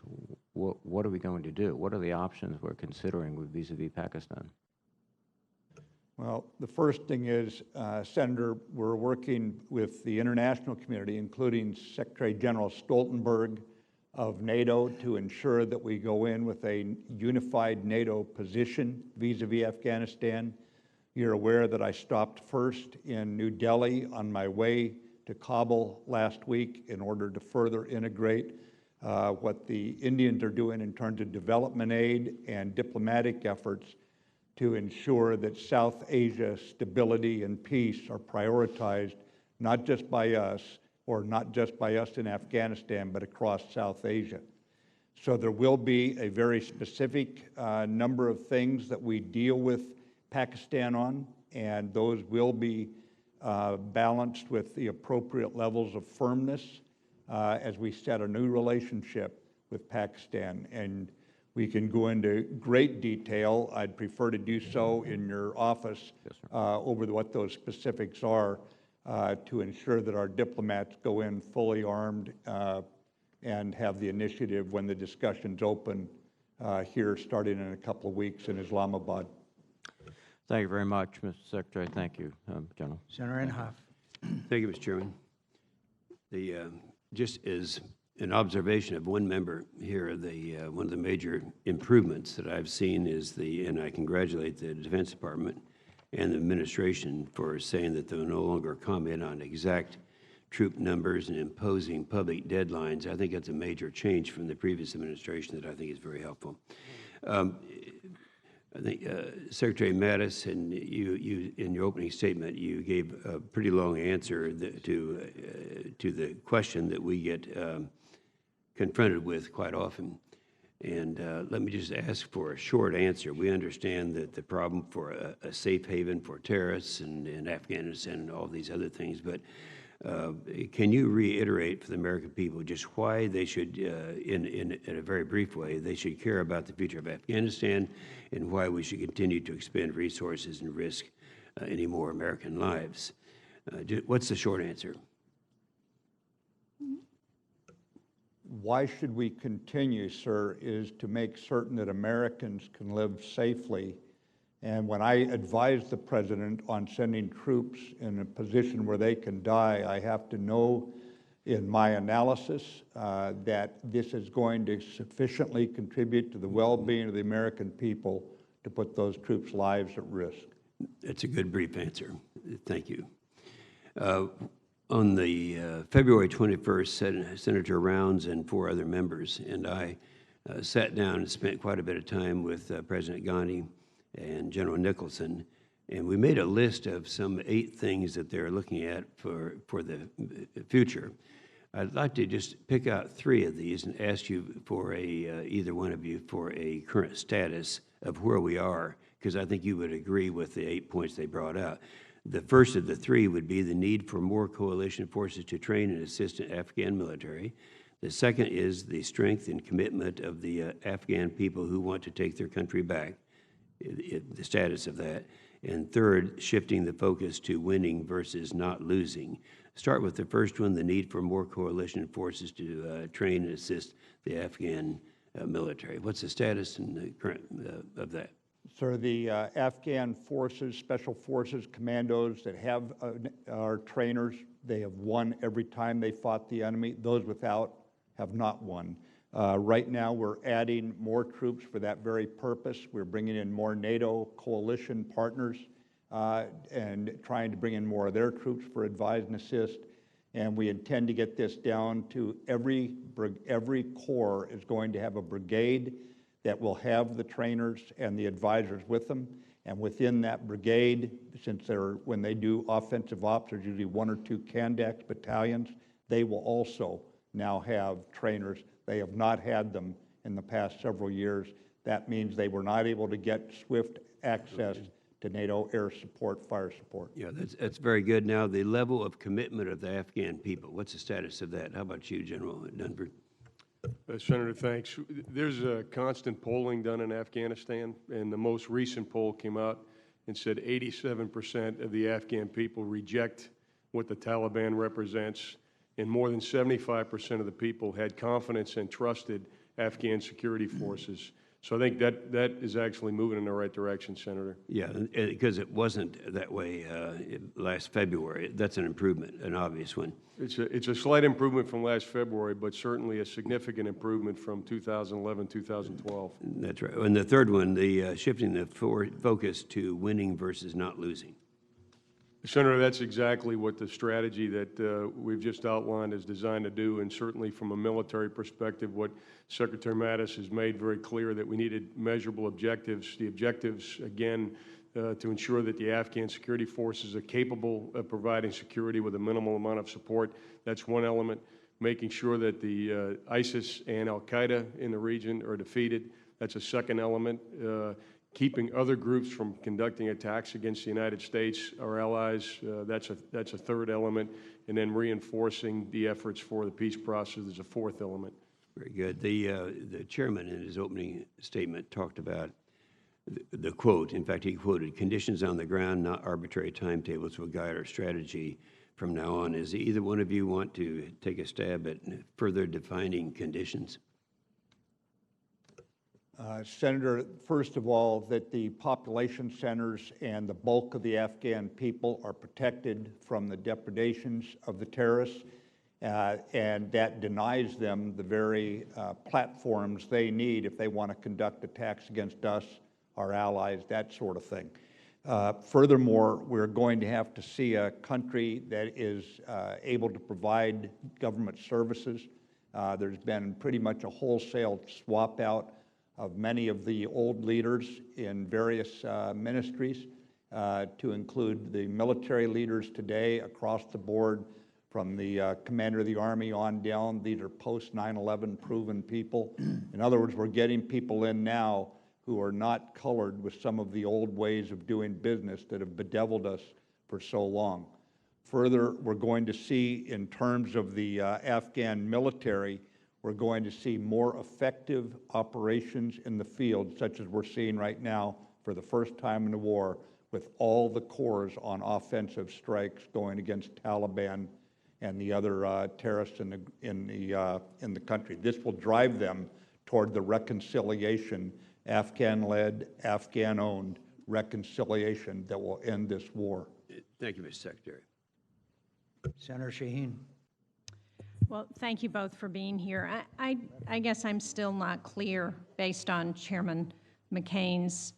what are we going to do? What are the options we're considering with vis-a-vis Pakistan? Well, the first thing is, Senator, we're working with the international community, including Secretary General Stoltenberg of NATO, to ensure that we go in with a unified NATO position vis-a-vis Afghanistan. You're aware that I stopped first in New Delhi on my way to Kabul last week in order to further integrate what the Indians are doing in terms of development aid and diplomatic efforts to ensure that South Asia stability and peace are prioritized, not just by us, or not just by us in Afghanistan, but across South Asia. So there will be a very specific number of things that we deal with Pakistan on, and those will be balanced with the appropriate levels of firmness as we set a new relationship with Pakistan. And we can go into great detail. I'd prefer to do so in your office over what those specifics are to ensure that our diplomats go in fully armed and have the initiative when the discussions open here starting in a couple of weeks in Islamabad. Thank you very much, Mr. Secretary. Thank you, General. Senator Inhofe. Thank you, Mr. Chairman. Just as an observation of one member here, one of the major improvements that I've seen is and I congratulate the Defense Department and the administration for saying that they'll no longer comment on exact troop numbers and imposing public deadlines. I think that's a major change from the previous administration that I think is very helpful. I think Secretary Mattis, and you in your opening statement, you gave a pretty long answer to the question that we get confronted with quite often. And let me just ask for a short answer. We understand that the problem for a safe haven for terrorists in Afghanistan and all these other things, but Can you reiterate for the American people just why they should, in a very brief way, they should care about the future of Afghanistan and why we should continue to expend resources and risk any more American lives? What's the short answer? Why should we continue, sir, is to make certain that Americans can live safely. And when I advise the President on sending troops in a position where they can die, I have to know in my analysis that this is going to sufficiently contribute to the well-being of the American people to put those troops' lives at risk. That's a good brief answer. Thank you. On the February 21st, Senator Rounds and 4 other members and I sat down and spent quite a bit of time with President Ghani and General Nicholson, and we made a list of some 8 things that they're looking at for the future. I'd like to just pick out 3 of these and ask you for either one of you for a current status of where we are, because I think you would agree with the 8 points they brought out. The first of the 3 would be the need for more coalition forces to train and assist the Afghan military. The second is the strength and commitment of the Afghan people who want to take their country back, the status of that. And third, shifting the focus to winning versus not losing. Start with the first one, the need for more coalition forces to train and assist the Afghan military. What's the status and the current of that? Sir, the Afghan forces, special forces, commandos that have our trainers, they have won every time they fought the enemy. Those without have not won. Right now, we're adding more troops for that very purpose. We're bringing in more NATO coalition partners and trying to bring in more of their troops for advise and assist. And we intend to get this down to every corps is going to have a brigade that will have the trainers and the advisors with them. And within that brigade, since when they do offensive ops, there's usually 1 or 2 Kandax battalions, they will also now have trainers. They have not had them in the past several years. That means they were not able to get swift access to NATO air support, fire support. Yeah, that's very good. Now, the level of commitment of the Afghan people, what's the status of that? How about you, General Dunford? Senator, thanks. There's a constant polling done in Afghanistan, and the most recent poll came out and said 87% of the Afghan people reject what the Taliban represents, and more than 75% of the people had confidence and trusted Afghan security forces. So I think that is actually moving in the right direction, Senator. Yeah, because it wasn't that way last February. That's an improvement, an obvious one. It's a slight improvement from last February, but certainly a significant improvement from 2011, 2012. That's right. And the third one, the shifting the focus to winning versus not losing. Senator, that's exactly what the strategy that we've just outlined is designed to do, and certainly from a military perspective, what Secretary Mattis has made very clear that we needed measurable objectives. The objectives, again, to ensure that the Afghan security forces are capable of providing security with a minimal amount of support. That's one element. Making sure that the ISIS and al-Qaeda in the region are defeated. That's a second element. Keeping other groups from conducting attacks against the United States, our allies, that's a third element, and then reinforcing the efforts for the peace process is a fourth element. Very good. The chairman in his opening statement talked about the quote, in fact, he quoted, "Conditions on the ground, not arbitrary timetables, will guide our strategy from now on." Is either one of you want to take a stab at further defining conditions? Senator, first of all, that the population centers and the bulk of the Afghan people are protected from the depredations of the terrorists, and that denies them the very platforms they need if they want to conduct attacks against us, our allies, that sort of thing. Furthermore, we're going to have to see a country that is able to provide government services. There's been pretty much a wholesale swap out of many of the old leaders in various ministries, to include the military leaders today across the board, from the commander of the Army on down. These are post-9/11 proven people. In other words, we're getting people in now who are not colored with some of the old ways of doing business that have bedeviled us for so long. Further, we're going to see, in terms of the Afghan military, we're going to see more effective operations in the field, such as we're seeing right now for the first time in the war, with all the corps on offensive strikes going against Taliban and the other terrorists in the country. This will drive them toward the reconciliation, Afghan-led, Afghan-owned reconciliation that will end this war. Thank you, Mr. Secretary. Senator Shaheen. Well, thank you both for being here. I guess I'm still not clear, based on Chairman McCain's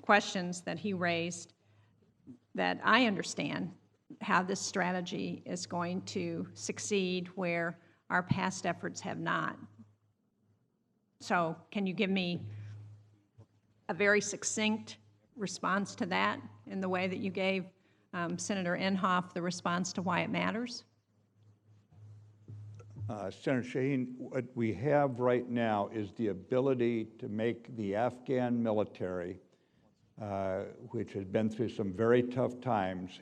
questions that he raised, that I understand how this strategy is going to succeed where our past efforts have not. So can you give me a very succinct response to that in the way that you gave Senator Inhofe the response to why it matters? Senator Shaheen, what we have right now is the ability to make the Afghan military, which has been through some very tough times,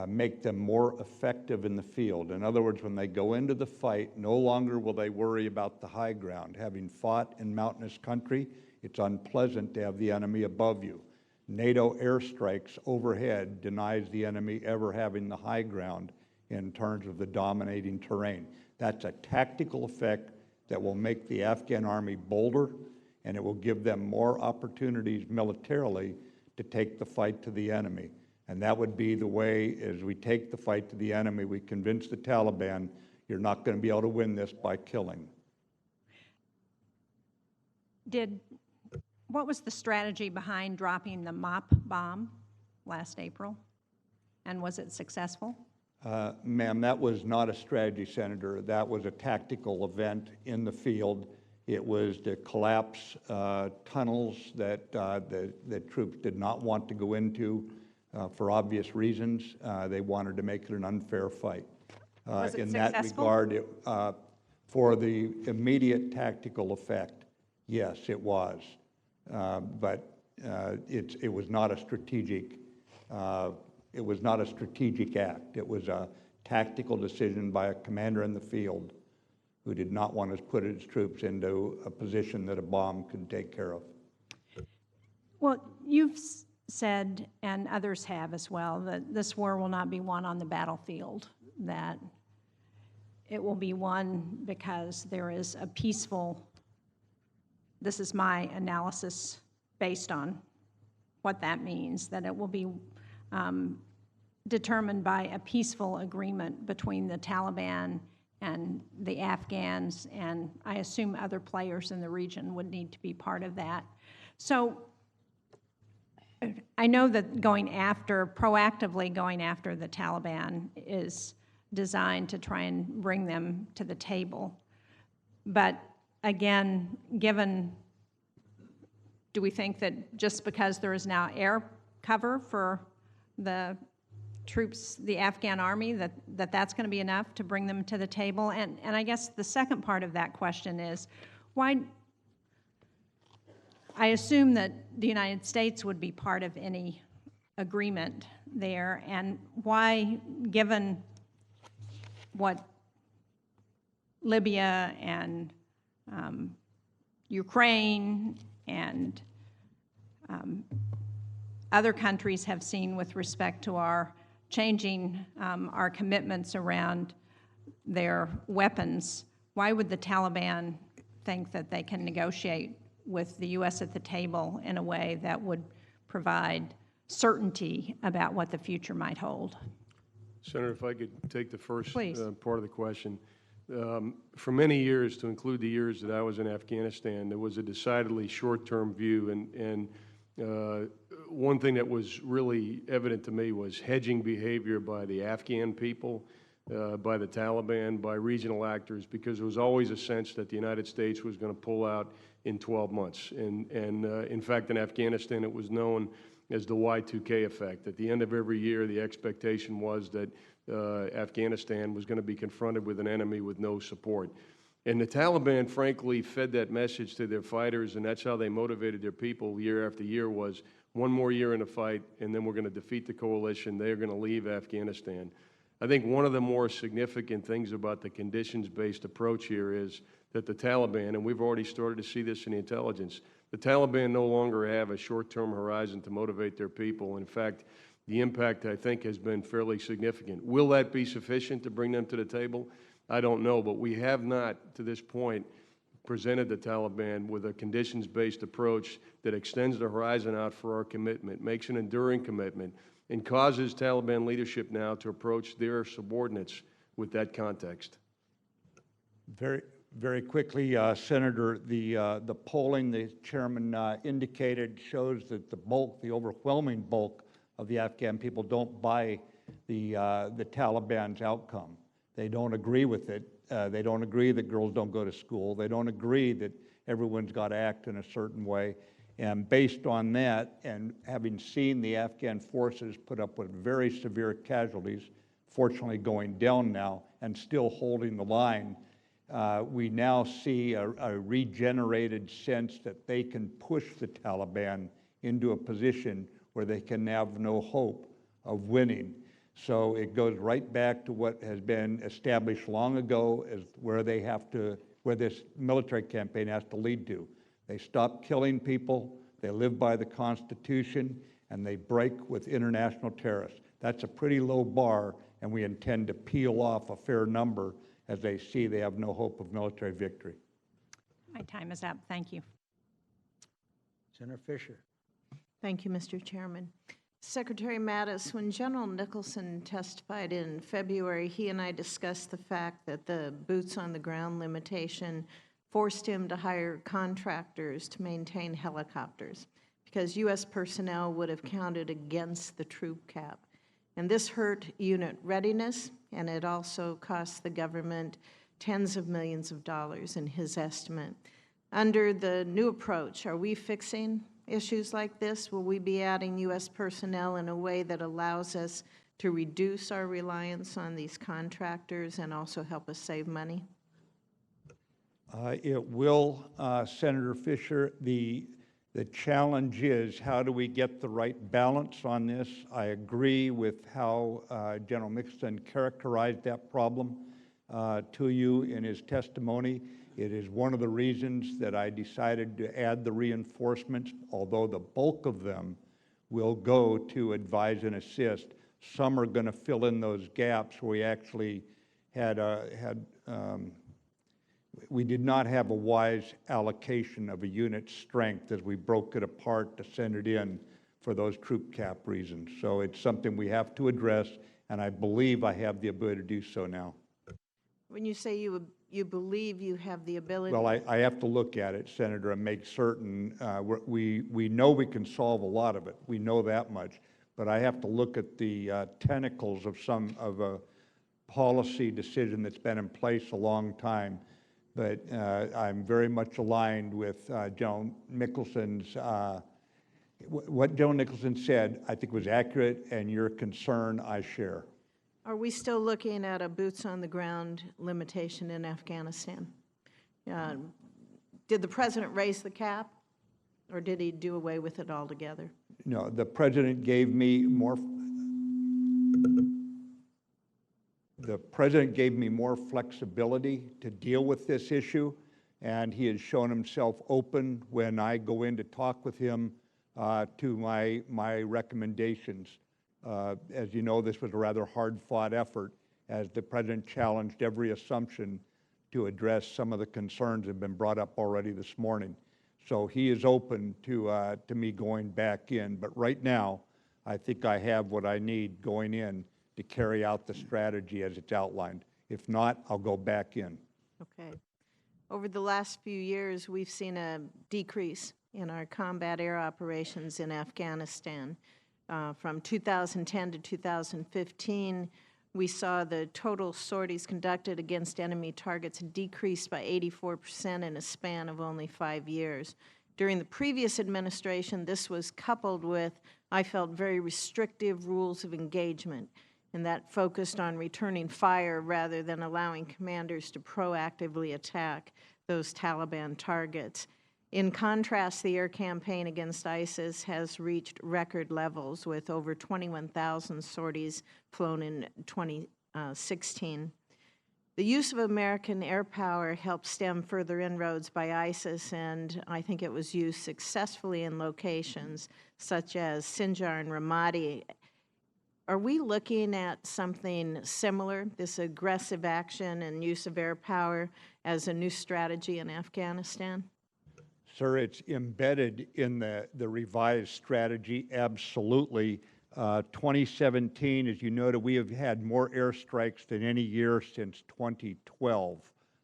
make them more effective in the field. In other words, when they go into the fight, no longer will they worry about the high ground. Having fought in mountainous country, it's unpleasant to have the enemy above you. NATO airstrikes overhead denies the enemy ever having the high ground in terms of the dominating terrain. That's a tactical effect that will make the Afghan army bolder, and it will give them more opportunities militarily to take the fight to the enemy. And that would be the way, as we take the fight to the enemy, we convince the Taliban, you're not going to be able to win this by killing. What was the strategy behind dropping the MOP bomb last April? And was it successful? Ma'am, that was not a strategy, Senator. That was a tactical event in the field. It was to collapse tunnels that the troops did not want to go into for obvious reasons. They wanted to make it an unfair fight. Was it in successful? that regard, for the immediate tactical effect, yes, it was. But it was not a strategic. It was not a strategic act. It was a tactical decision by a commander in the field who did not want to put his troops into a position that a bomb could take care of. Well, you've said, and others have as well, that this war will not be won on the battlefield, that it will be won because there is a peaceful, this is my analysis based on what that means, that it will be determined by a peaceful agreement between the Taliban and the Afghans, and I assume other players in the region would need to be part of that. So I know that proactively going after the Taliban is designed to try and bring them to the table. But again, do we think that just because there is now air cover for the troops, the Afghan army, that's going to be enough to bring them to the table? And I guess the second part of that question is, why, I assume that the United States would be part of any agreement there, and why, given what Libya and Ukraine and other countries have seen with respect to our changing our commitments around their weapons, why would the Taliban think that they can negotiate with the U.S. at the table in a way that would provide certainty about what the future might hold? Senator, if I could take the first Please. Part of the question. For many years, to include the years that I was in Afghanistan, there was a decidedly short-term view, and one thing that was really evident to me was hedging behavior by the Afghan people, by the Taliban, by regional actors, because there was always a sense that the United States was going to pull out in 12 months. And in fact, in Afghanistan, it was known as the Y2K effect. At the end of every year, the expectation was that Afghanistan was going to be confronted with an enemy with no support. And the Taliban, frankly, fed that message to their fighters, and that's how they motivated their people year after year, was one more year in the fight, and then we're going to defeat the coalition. They're going to leave Afghanistan. I think one of the more significant things about the conditions-based approach here is that the Taliban, and we've already started to see this in the intelligence, the Taliban no longer have a short-term horizon to motivate their people. In fact, the impact, I think, has been fairly significant. Will that be sufficient to bring them to the table? I don't know, but we have not, to this point, presented the Taliban with a conditions-based approach that extends the horizon out for our commitment, makes an enduring commitment, and causes Taliban leadership now to approach their subordinates with that context. Very quickly, Senator, the polling the chairman indicated shows that the overwhelming bulk of the Afghan people don't buy the Taliban's outcome. They don't agree with it. They don't agree that girls don't go to school. They don't agree that everyone's got to act in a certain way. And based on that, and having seen the Afghan forces put up with very severe casualties, fortunately going down now and still holding the line, we now see a regenerated sense that they can push the Taliban into a position where they can have no hope of winning. So it goes right back to what has been established long ago as where this military campaign has to lead to. They stop killing people, they live by the Constitution, and they break with international terrorists. That's a pretty low bar, and we intend to peel off a fair number as they see they have no hope of military victory. My time is up. Thank you. Senator Fisher. Thank you, Mr. Chairman. Secretary Mattis, when General Nicholson testified in February, he and I discussed the fact that the boots-on-the-ground limitation forced him to hire contractors to maintain helicopters because U.S. personnel would have counted against the troop cap. And this hurt unit readiness, and it also cost the government tens of millions of dollars in his estimate. Under the new approach, are we fixing issues like this? Will we be adding U.S. personnel in a way that allows us to reduce our reliance on these contractors and also help us save money? It will, Senator Fisher. The challenge is how do we get the right balance on this? I agree with how General Nicholson characterized that problem to you in his testimony. It is one of the reasons that I decided to add the reinforcements, although the bulk of them will go to advise and assist. Some are going to fill in those gaps where we actually we did not have a wise allocation of a unit's strength as we broke it apart to send it in for those troop cap reasons. So it's something we have to address, and I believe I have the ability to do so now. When you say you believe you have the ability... Well, I have to look at it, Senator, and make certain. We know we can solve a lot of it. We know that much. But I have to look at the tentacles of a policy decision that's been in place a long time. But I'm very much aligned with General Nicholson's... what General Nicholson said, I think, was accurate, and your concern I share. Are we still looking at a boots-on-the-ground limitation in Afghanistan? Did the president raise the cap, or did he do away with it altogether? No, the president gave me more... The president gave me more flexibility to deal with this issue, and he has shown himself open when I go in to talk with him to my recommendations. As you know, this was a rather hard-fought effort as the president challenged every assumption to address some of the concerns that have been brought up already this morning. So he is open to me going back in. But right now, I think I have what I need going in to carry out the strategy as it's outlined. If not, I'll go back in. Okay. Over the last few years, we've seen a decrease in our combat air operations in Afghanistan. From 2010 to 2015, we saw the total sorties conducted against enemy targets decrease by 84% in a span of only 5 years. During the previous administration, this was coupled with, I felt, very restrictive rules of engagement, and that focused on returning fire rather than allowing commanders to proactively attack those Taliban targets. In contrast, the air campaign against ISIS has reached record levels with over 21,000 sorties flown in 2016. The use of American air power helped stem further inroads by ISIS, and I think it was used successfully in locations such as Sinjar and Ramadi. Are we looking at something similar, this aggressive action and use of air power, as a new strategy in Afghanistan? Sir, it's embedded in the revised strategy, absolutely. 2017, as you noted, we have had more airstrikes than any year since 2012.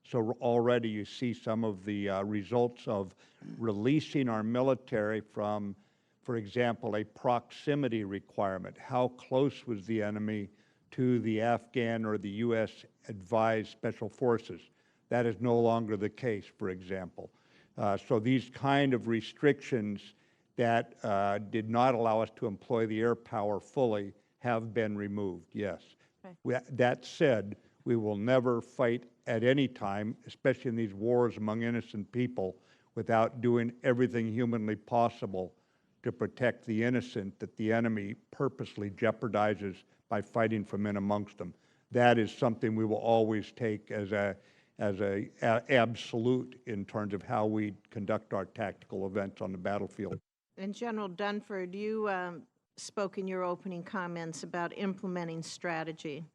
So already you see some of the results of releasing our military from, for example, a proximity requirement. How close was the enemy to the Afghan or the U.S. advised special forces? That is no longer the case, for example. So these kind of restrictions that did not allow us to employ the air power fully have been removed, yes. That said, we will never fight at any time, especially in these wars among innocent people, without doing everything humanly possible to protect the innocent that the enemy purposely jeopardizes by fighting from in amongst them. That is something we will always take as a absolute in terms of how we conduct our tactical events on the battlefield. And General Dunford, you spoke in your opening comments about implementing strategy,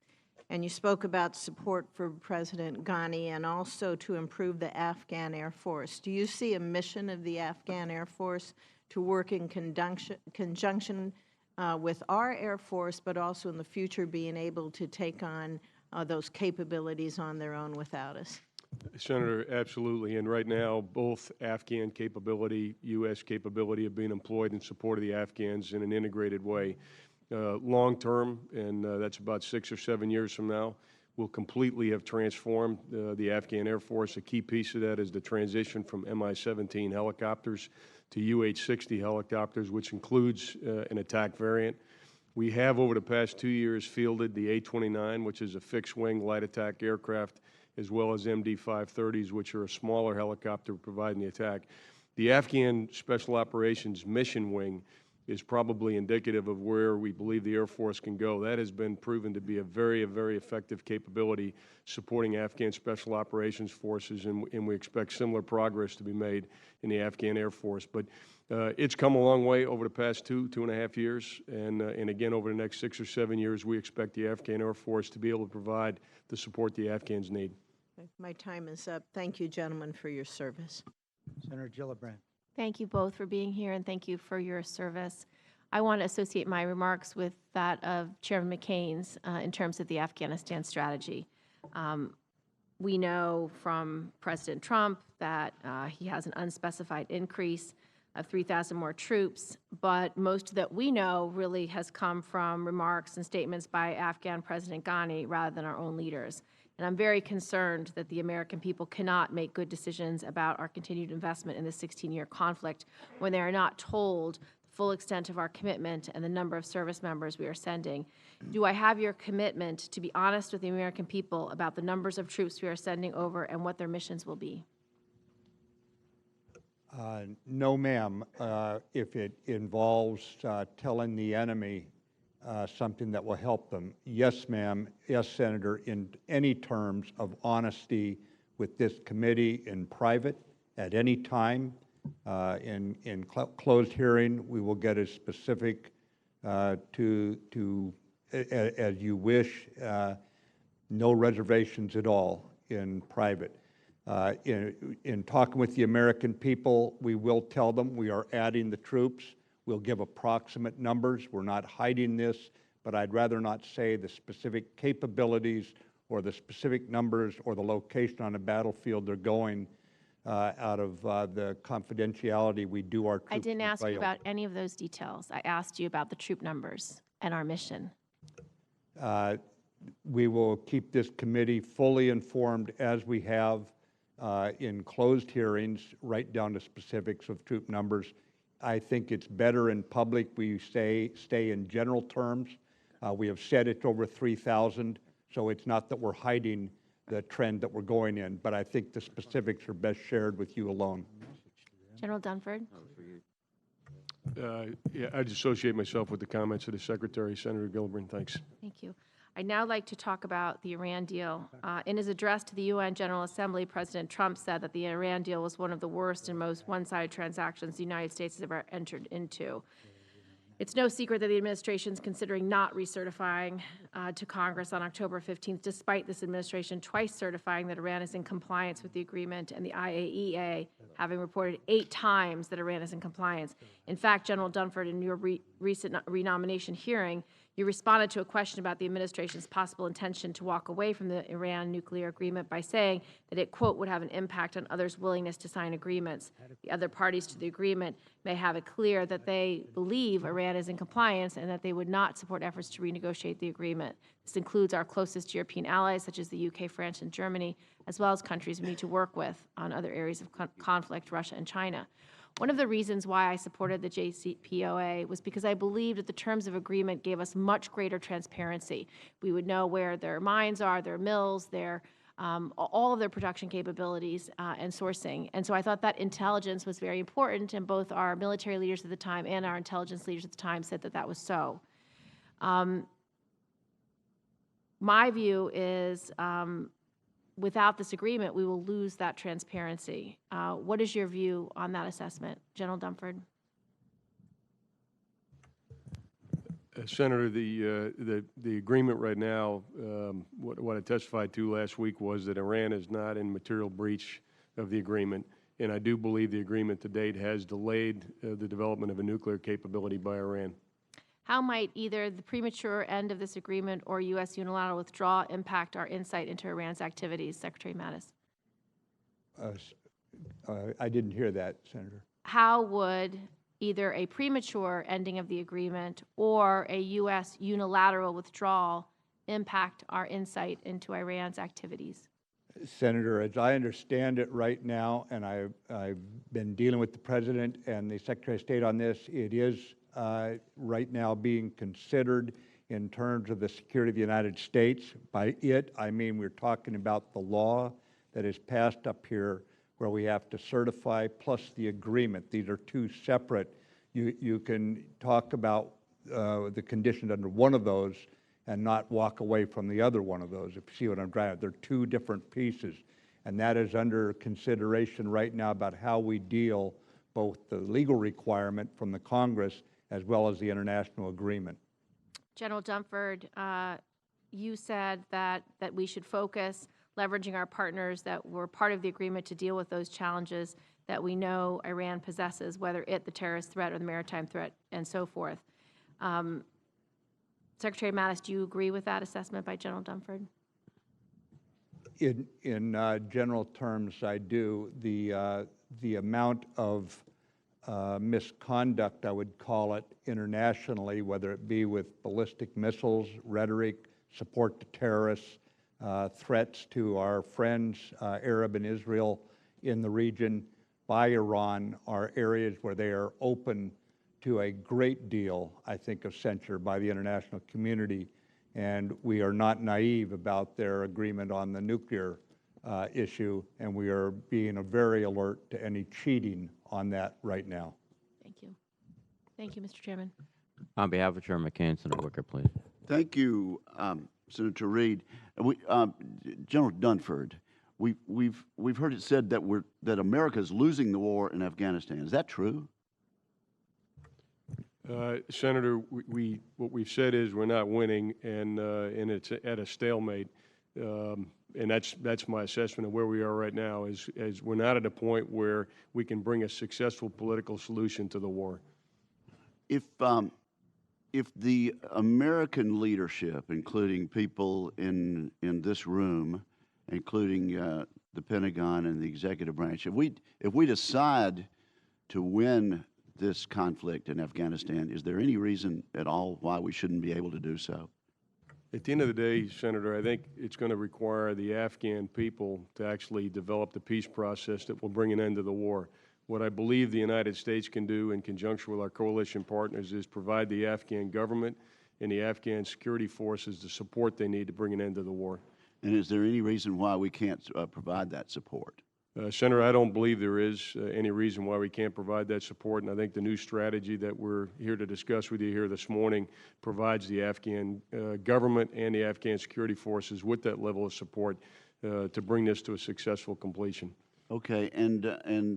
and you spoke about support for President Ghani and also to improve the Afghan Air Force. Do you see a mission of the Afghan Air Force to work in conjunction with our Air Force, but also in the future being able to take on those capabilities on their own without us? Senator, absolutely. And right now, both Afghan capability, U.S. capability are being employed in support of the Afghans in an integrated way. Long term, and that's about 6 or 7 years from now, we'll completely have transformed the Afghan Air Force. A key piece of that is the transition from Mi-17 helicopters to UH-60 helicopters, which includes an attack variant. We have, over the past 2 years, fielded the A-29, which is a fixed-wing light attack aircraft, as well as MD-530s, which are a smaller helicopter providing the attack. The Afghan Special Operations Mission Wing is probably indicative of where we believe the Air Force can go. That has been proven to be a very effective capability supporting Afghan Special Operations Forces, and we expect similar progress to be made in the Afghan Air Force. But it's come a long way over the past 2.5 years, and again, over the next 6 or 7 years, we expect the Afghan Air Force to be able to provide the support the Afghans need. My time is up. Thank you, gentlemen, for your service. Senator Gillibrand. Thank you both for being here, and thank you for your service. I want to associate my remarks with that of Chairman McCain's in terms of the Afghanistan strategy. We know from President Trump that he has an unspecified increase of 3,000 more troops, but most that we know really has come from remarks and statements by Afghan President Ghani rather than our own leaders. And I'm very concerned that the American people cannot make good decisions about our continued investment in this 16-year conflict when they are not told the full extent of our commitment and the number of service members we are sending. Do I have your commitment to be honest with the American people about the numbers of troops we are sending over and what their missions will be? No, ma'am. If it involves telling the enemy something that will help them, yes, ma'am, yes, Senator, in any terms of honesty with this committee in private at any time. In closed hearing, we will get as specific as you wish, no reservations at all in private. In talking with the American people, we will tell them we are adding the troops. We'll give approximate numbers. We're not hiding this, but I'd rather not say the specific capabilities or the specific numbers or the location on the battlefield they're going out of the confidentiality we do our troops. I didn't ask you about any of those details. I asked you about the troop numbers and our mission. We will keep this committee fully informed as we have in closed hearings, right down to specifics of troop numbers. I think it's better in public we stay in general terms. We have said it's over 3,000, so it's not that we're hiding the trend that we're going in, but I think the specifics are best shared with you alone. General Dunford? Yeah, I'd associate myself with the comments of the Secretary, Senator Gillibrand. Thanks. Thank you. I'd now like to talk about the Iran deal. In his address to the UN General Assembly, President Trump said that the Iran deal was one of the worst and most one-sided transactions the United States has ever entered into. It's no secret that the administration is considering not recertifying to Congress on October 15th, despite this administration twice certifying that Iran is in compliance with the agreement and the IAEA having reported 8 times that Iran is in compliance. In fact, General Dunford, in your recent renomination hearing, you responded to a question about the administration's possible intention to walk away from the Iran nuclear agreement by saying that it, quote, would have an impact on others' willingness to sign agreements. The other parties to the agreement may have it clear that they believe Iran is in compliance and that they would not support efforts to renegotiate the agreement. This includes our closest European allies, such as the UK, France, and Germany, as well as countries we need to work with on other areas of conflict, Russia and China. One of the reasons why I supported the JCPOA was because I believed that the terms of agreement gave us much greater transparency. We would know where their mines are, their mills, their all of their production capabilities and sourcing. And so I thought that intelligence was very important, and both our military leaders at the time and our intelligence leaders at the time said that that was so. My view is without this agreement, we will lose that transparency. What is your view on that assessment, General Dunford? Senator, the agreement right now, what I testified to last week was that Iran is not in material breach of the agreement, and I do believe the agreement to date has delayed the development of a nuclear capability by Iran. How might either the premature end of this agreement or U.S. unilateral withdrawal impact our insight into Iran's activities, Secretary Mattis? I didn't hear that, Senator. How would either a premature ending of the agreement or a U.S. unilateral withdrawal impact our insight into Iran's activities? Senator, as I understand it right now, and I've been dealing with the President and the Secretary of State on this, it is right now being considered in terms of the security of the United States. By it, I mean we're talking about the law that is passed up here where we have to certify plus the agreement. These are two separate. You can talk about the conditions under one of those and not walk away from the other one of those, if you see what I'm driving at. They're two different pieces, and that is under consideration right now about how we deal both the legal requirement from the Congress as well as the international agreement. General Dunford, you said that we should focus leveraging our partners that were part of the agreement to deal with those challenges that we know Iran possesses, whether it, the terrorist threat or the maritime threat, and so forth. Secretary Mattis, do you agree with that assessment by General Dunford? In general terms, I do. The amount of misconduct, I would call it, internationally, whether it be with ballistic missiles, rhetoric, support to terrorists, threats to our friends, Arab and Israel in the region by Iran, are areas where they are open to a great deal, I think, of censure by the international community. And we are not naive about their agreement on the nuclear issue, and we are being very alert to any cheating on that right now. Thank you. Thank you, Mr. Chairman. On behalf of Chairman McCain, Senator Wicker, please. Thank you, Senator Reid. General Dunford, we've heard it said that America is losing the war in Afghanistan. Is that true? Senator, what we've said is we're not winning, and it's at a stalemate. And that's my assessment of where we are right now. Is we're not at a point where we can bring a successful political solution to the war. If the American leadership, including people in this room, including the Pentagon and the executive branch, if we decide to win this conflict in Afghanistan, is there any reason at all why we shouldn't be able to do so? At the end of the day, Senator, I think it's going to require the Afghan people to actually develop the peace process that will bring an end to the war. What I believe the United States can do in conjunction with our coalition partners is provide the Afghan government and the Afghan security forces the support they need to bring an end to the war. And is there any reason why we can't provide that support? Senator, I don't believe there is any reason why we can't provide that support, and I think the new strategy that we're here to discuss with you here this morning provides the Afghan government and the Afghan security forces with that level of support to bring this to a successful completion. Okay, and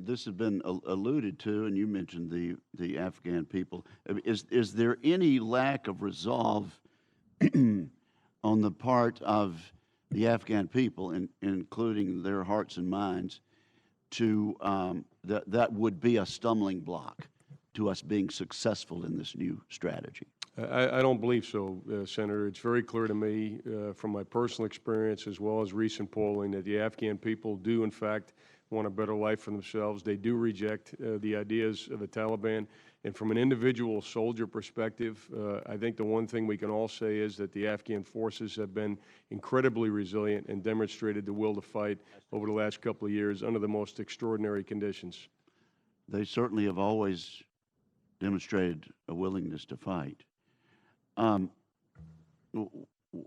this has been alluded to, and you mentioned the Afghan people. Is there any lack of resolve on the part of the Afghan people, including their hearts and minds, to that would be a stumbling block to us being successful in this new strategy? I don't believe so, Senator. It's very clear to me from my personal experience as well as recent polling that the Afghan people do, in fact, want a better life for themselves. They do reject the ideas of the Taliban. And from an individual soldier perspective, I think the one thing we can all say is that the Afghan forces have been incredibly resilient and demonstrated the will to fight over the last couple of years under the most extraordinary conditions. They certainly have always demonstrated a willingness to fight. Are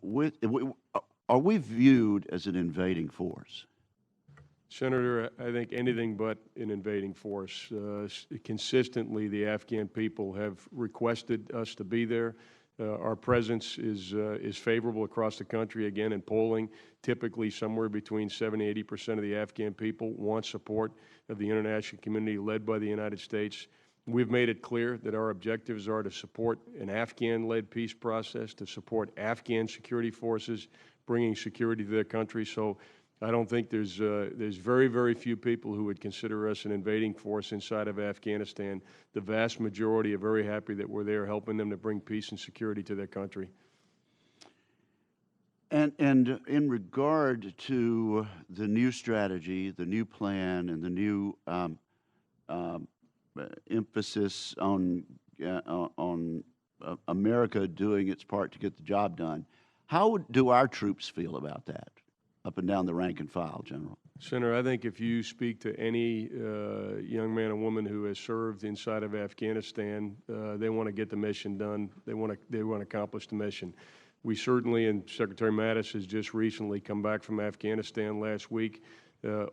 we viewed as an invading force? Senator, I think anything but an invading force. Consistently, the Afghan people have requested us to be there. Our presence is favorable across the country. Again, in polling, typically somewhere between 70 and 80% of the Afghan people want support of the international community led by the United States. We've made it clear that our objectives are to support an Afghan-led peace process, to support Afghan security forces, bringing security to their country. So I don't think there's very, very few people who would consider us an invading force inside of Afghanistan. The vast majority are very happy that we're there helping them to bring peace and security to their country. And in regard to the new strategy, the new plan, and the new emphasis on America doing its part to get the job done, how do our troops feel about that, up and down the rank and file, General? Senator, I think if you speak to any young man or woman who has served inside of Afghanistan, they want to get the mission done. They want to accomplish the mission. We certainly, and Secretary Mattis has just recently come back from Afghanistan last week.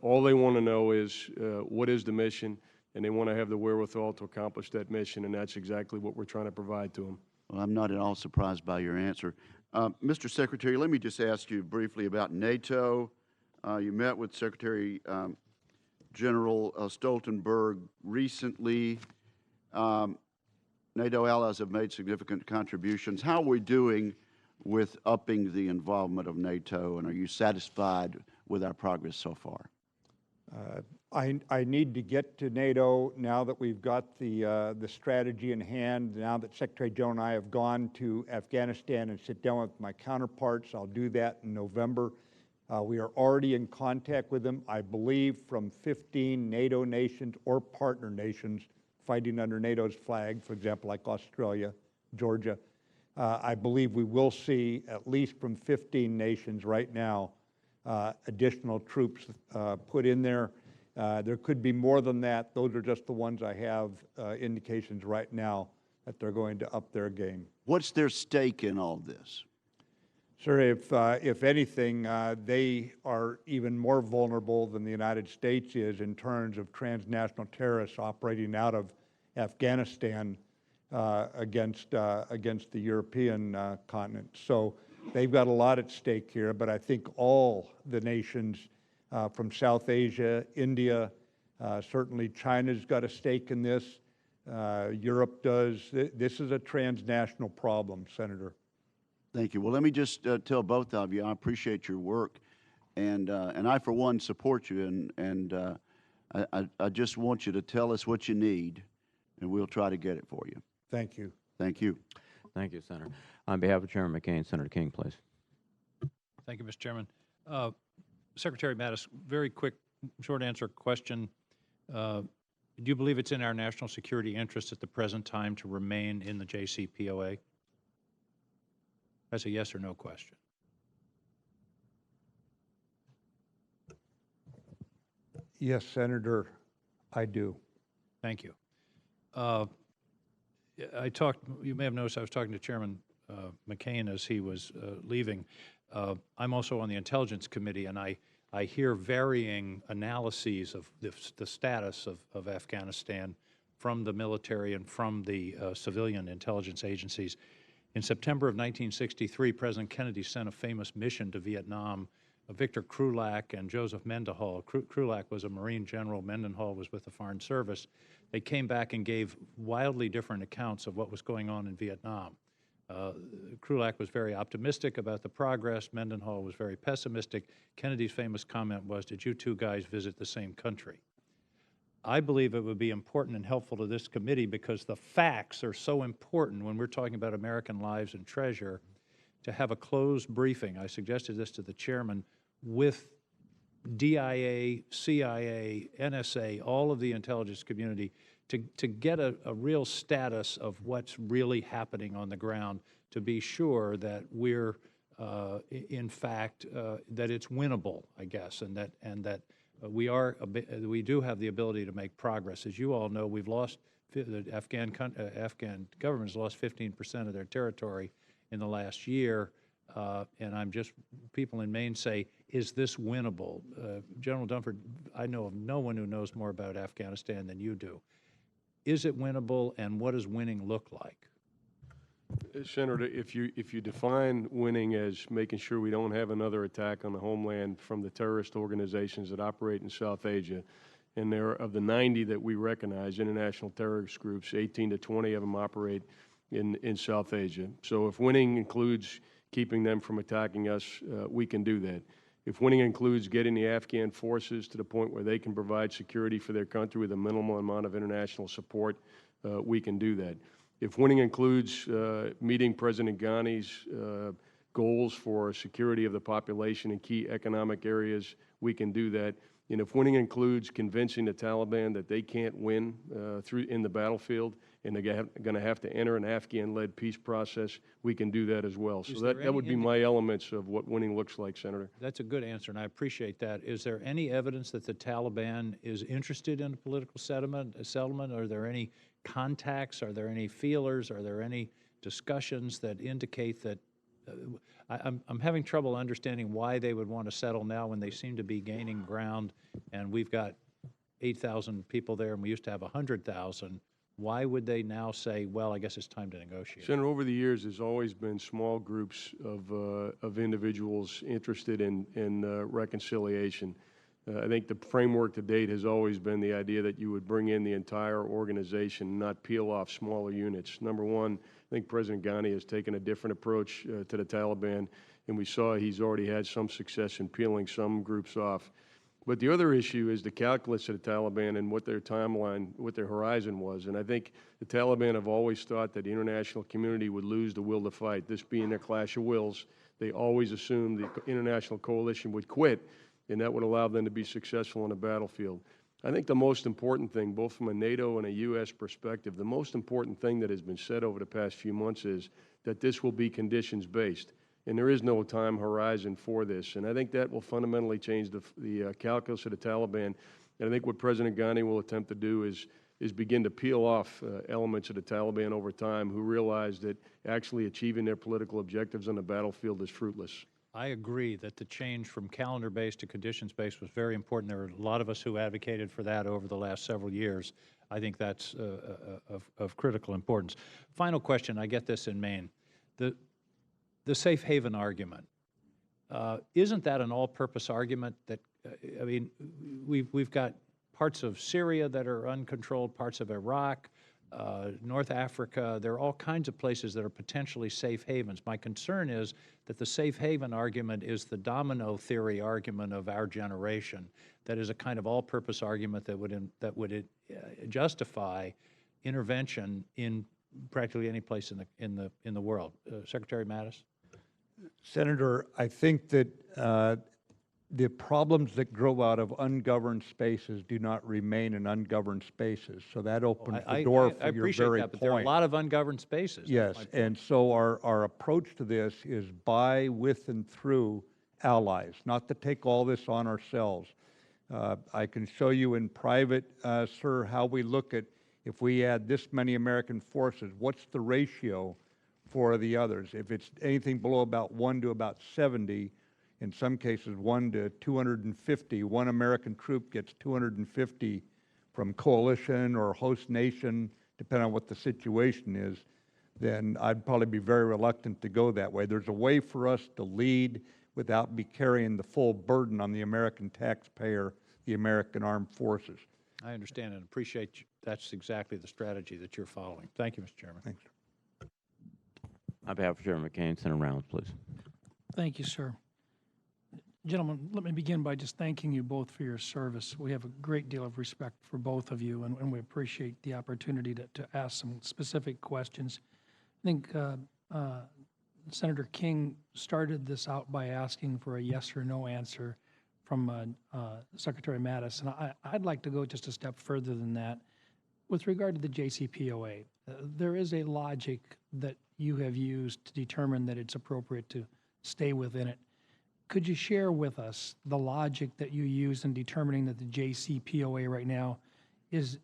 All they want to know is what is the mission, and they want to have the wherewithal to accomplish that mission, and that's exactly what we're trying to provide to them. Well, I'm not at all surprised by your answer. Mr. Secretary, let me just ask you briefly about NATO. You met with Secretary General Stoltenberg recently. NATO allies have made significant contributions. How are we doing with upping the involvement of NATO, and are you satisfied with our progress so far? I need to get to NATO now that we've got the strategy in hand. Now that Secretary Joe and I have gone to Afghanistan and sit down with my counterparts, I'll do that in November. We are already in contact with them, I believe, from 15 NATO nations or partner nations fighting under NATO's flag, for example, like Australia, Georgia. I believe we will see, at least from 15 nations right now, additional troops put in there. There could be more than that. Those are just the ones I have indications right now that they're going to up their game. What's their stake in all this? Sir, if anything, they are even more vulnerable than the United States is in terms of transnational terrorists operating out of Afghanistan against the European continent. So they've got a lot at stake here, but I think all the nations from South Asia, India, certainly China's got a stake in this. Europe does. This is a transnational problem, Senator. Thank you. Well, let me just tell both of you, I appreciate your work, and I, for one, support you, and I just want you to tell us what you need, and we'll try to get it for you. Thank you. Thank you. Thank you, Senator. On behalf of Chairman McCain, Senator King, please. Thank you, Mr. Chairman. Secretary Mattis, very quick, short answer question. Do you believe it's in our national security interest at the present time to remain in the JCPOA? That's a yes or no question. Yes, Senator, I do. Thank you. You may have noticed I was talking to Chairman McCain as he was leaving. I'm also on the Intelligence Committee, and I I hear varying analyses of the status of Afghanistan from the military and from the civilian intelligence agencies. In September of 1963, President Kennedy sent a famous mission to Vietnam. Victor Krulak and Joseph Mendenhall. Krulak was a Marine general. Mendenhall was with the Foreign Service. They came back and gave wildly different accounts of what was going on in Vietnam. Krulak was very optimistic about the progress. Mendenhall was very pessimistic. Kennedy's famous comment was, "Did you two guys visit the same country?" I believe it would be important and helpful to this committee because the facts are so important when we're talking about American lives and treasure, to have a closed briefing. I suggested this to the chairman with DIA, CIA, NSA, all of the intelligence community to get a real status of what's really happening on the ground, to be sure that we're, in fact, that it's winnable, I guess, and that we do have the ability to make progress. As you all know, we've lost, the Afghan government has lost 15% of their territory in the last year, and people in Maine say, is this winnable? General Dunford, I know of no one who knows more about Afghanistan than you do. Is it winnable, and what does winning look like? Senator, if you define winning as making sure we don't have another attack on the homeland from the terrorist organizations that operate in South Asia, and there of the 90 that we recognize, international terrorist groups, 18 to 20 of them operate in South Asia. So if winning includes keeping them from attacking us, we can do that. If winning includes getting the Afghan forces to the point where they can provide security for their country with a minimal amount of international support, we can do that. If winning includes meeting President Ghani's goals for security of the population in key economic areas, we can do that. And if winning includes convincing the Taliban that they can't win in the battlefield and they're going to have to enter an Afghan-led peace process, we can do that as well. So that would be my elements of what winning looks like, Senator. That's a good answer, and I appreciate that. Is there any evidence that the Taliban is interested in a political settlement? Are there any contacts? Are there any feelers? Are there any discussions that indicate that? I'm having trouble understanding why they would want to settle now when they seem to be gaining ground, and we've got 8,000 people there, and we used to have 100,000. Why would they now say, well, I guess it's time to negotiate? Senator, over the years, there's always been small groups of individuals interested in reconciliation. I think the framework to date has always been the idea that you would bring in the entire organization, not peel off smaller units. Number one, I think President Ghani has taken a different approach to the Taliban, and we saw he's already had some success in peeling some groups off. But the other issue is the calculus of the Taliban and what their timeline, what their horizon was. And I think the Taliban have always thought that the international community would lose the will to fight. This being a clash of wills, they always assumed the international coalition would quit, and that would allow them to be successful on the battlefield. I think the most important thing, both from a NATO and a U.S. perspective, the most important thing that has been said over the past few months is that this will be conditions-based. And there is no time horizon for this. And I think that will fundamentally change the calculus of the Taliban. And I think what President Ghani will attempt to do is begin to peel off elements of the Taliban over time who realize that actually achieving their political objectives on the battlefield is fruitless. I agree that the change from calendar-based to conditions-based was very important. There were a lot of us who advocated for that over the last several years. I think that's of critical importance. Final question, I get this in Maine. The safe haven argument, isn't that an all-purpose argument that, I mean, we've got parts of Syria that are uncontrolled, parts of Iraq, North Africa, there are all kinds of places that are potentially safe havens. My concern is that the safe haven argument is the domino theory argument of our generation, that is a kind of all-purpose argument that would justify intervention in practically any place in the world. Secretary Mattis? Senator, I think that the problems that grow out of ungoverned spaces do not remain in ungoverned spaces. So that opens the door for your very point. But there are a lot of ungoverned spaces. Yes, and so our approach to this is by, with, and through allies, not to take all this on ourselves. I can show you in private, sir, how we look at if we add this many American forces, what's the ratio for the others? If it's anything below about 1 to about 70, in some cases 1 to 250. One American troop gets 250 from coalition or host nation, depending on what the situation is, then I'd probably be very reluctant to go that way. There's a way for us to lead without be carrying the full burden on the American taxpayer, the American armed forces. I understand and appreciate that's exactly the strategy that you're following. Thank you, Mr. Chairman. Thanks. On behalf of Chairman McCain, Senator Rounds, please. Thank you, sir. Gentlemen, let me begin by just thanking you both for your service. We have a great deal of respect for both of you, and we appreciate the opportunity to ask some specific questions. I think Senator King started this out by asking for a yes or no answer from Secretary Mattis, and I'd like to go just a step further than that. With regard to the JCPOA, there is a logic that you have used to determine that it's appropriate to stay within it. Could you share with us the logic that you use in determining that the JCPOA right now is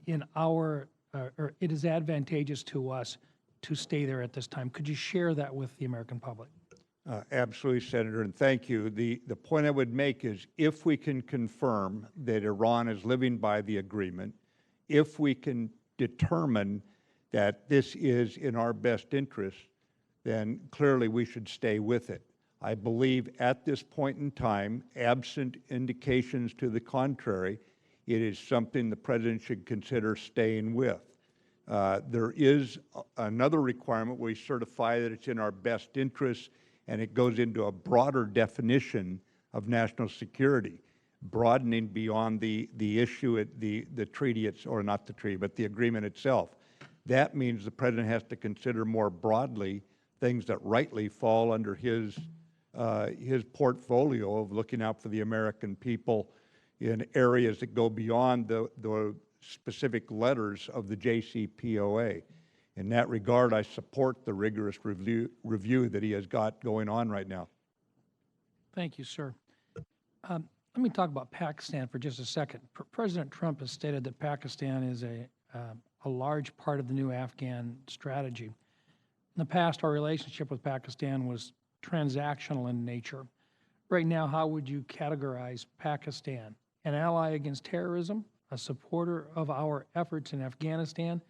in our, or it is advantageous to us to stay there at this time? Could you share that with the American public? Absolutely, Senator, and thank you. The point I would make is if we can confirm that Iran is living by the agreement, if we can determine that this is in our best interest, then clearly we should stay with it. I believe at this point in time, absent indications to the contrary, it is something the President should consider staying with. There is another requirement where we certify that it's in our best interest, and it goes into a broader definition of national security, broadening beyond the issue, the treaty, or not the treaty, but the agreement itself. That means the President has to consider more broadly things that rightly fall under his portfolio of looking out for the American people in areas that go beyond the specific letters of the JCPOA. In that regard, I support the rigorous review that he has got going on right now. Thank you, sir. Let me talk about Pakistan for just a second. President Trump has stated that Pakistan is a large part of the new Afghan strategy. In the past, our relationship with Pakistan was transactional in nature. Right now, how would you categorize Pakistan? An ally against terrorism, a supporter of our efforts in Afghanistan,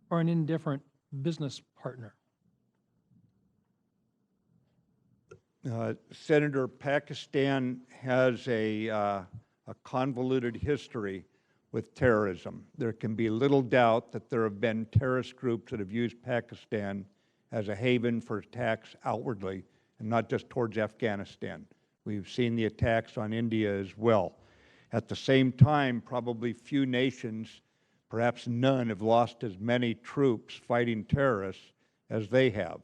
or an indifferent business partner? Senator, Pakistan has a convoluted history with terrorism. There can be little doubt that there have been terrorist groups that have used Pakistan as a haven for attacks outwardly, and not just towards Afghanistan. We've seen the attacks on India as well. At the same time, probably few nations, perhaps none, have lost as many troops fighting terrorists as they have.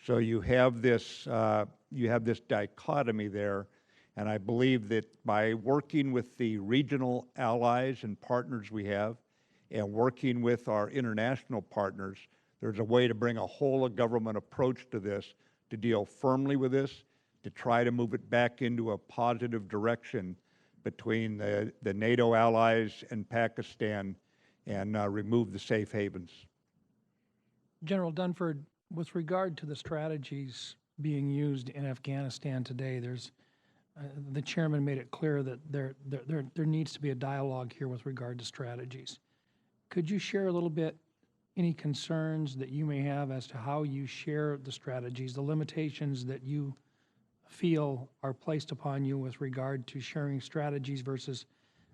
So you have this dichotomy there, and I believe that by working with the regional allies and partners we have, and working with our international partners, there's a way to bring a whole-of-government approach to this, to deal firmly with this, to try to move it back into a positive direction between the NATO allies and Pakistan, and remove the safe havens. General Dunford, with regard to the strategies being used in Afghanistan today, there's the chairman made it clear that there needs to be a dialogue here with regard to strategies. Could you share a little bit any concerns that you may have as to how you share the strategies, the limitations that you feel are placed upon you with regard to sharing strategies versus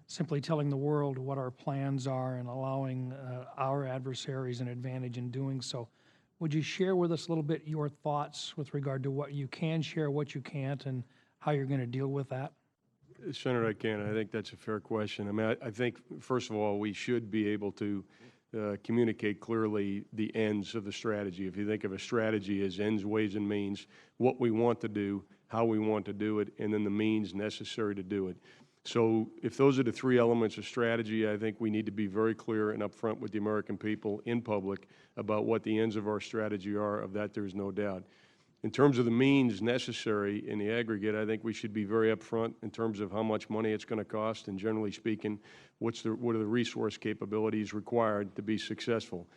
simply telling the world what our plans are and allowing our adversaries an advantage in doing so? Would you share with us a little bit your thoughts with regard to what you can share, what you can't, and how you're going to deal with that? Senator, I can. I think that's a fair question. I mean, I think, first of all, we should be able to communicate clearly the ends of the strategy. If you think of a strategy as ends, ways, and means, what we want to do, how we want to do it, and then the means necessary to do it. So if those are the three elements of strategy, I think we need to be very clear and upfront with the American people in public about what the ends of our strategy are. Of that, there is no doubt. In terms of the means necessary in the aggregate, I think we should be very upfront in terms of how much money it's going to cost, and generally speaking, what are the resource capabilities required to be successful.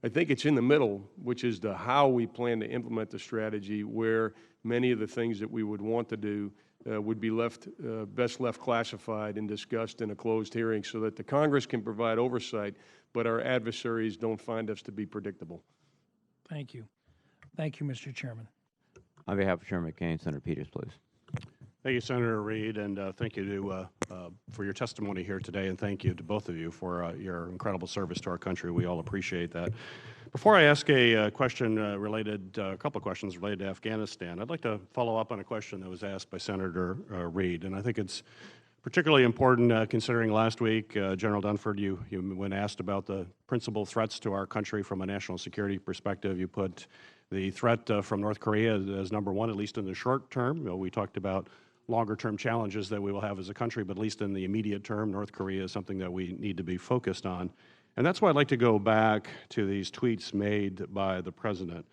I think it's in the middle, which is the how we plan to implement the strategy, where many of the things that we would want to do would be best left classified and discussed in a closed hearing so that the Congress can provide oversight, but our adversaries don't find us to be predictable. Thank you. Thank you, Mr. Chairman. On behalf of Chairman McCain, Senator Peters, please. Thank you, Senator Reid, and thank you for your testimony here today, and thank you to both of you for your incredible service to our country. We all appreciate that. Before I ask a question a couple of questions related to Afghanistan, I'd like to follow up on a question that was asked by Senator Reid, and I think it's particularly important considering last week, General Dunford, when asked about the principal threats to our country from a national security perspective, you put the threat from North Korea as number one, at least in the short term. We talked about longer-term challenges that we will have as a country, but at least in the immediate term, North Korea is something that we need to be focused on. And that's why I'd like to go back to these tweets made by the President,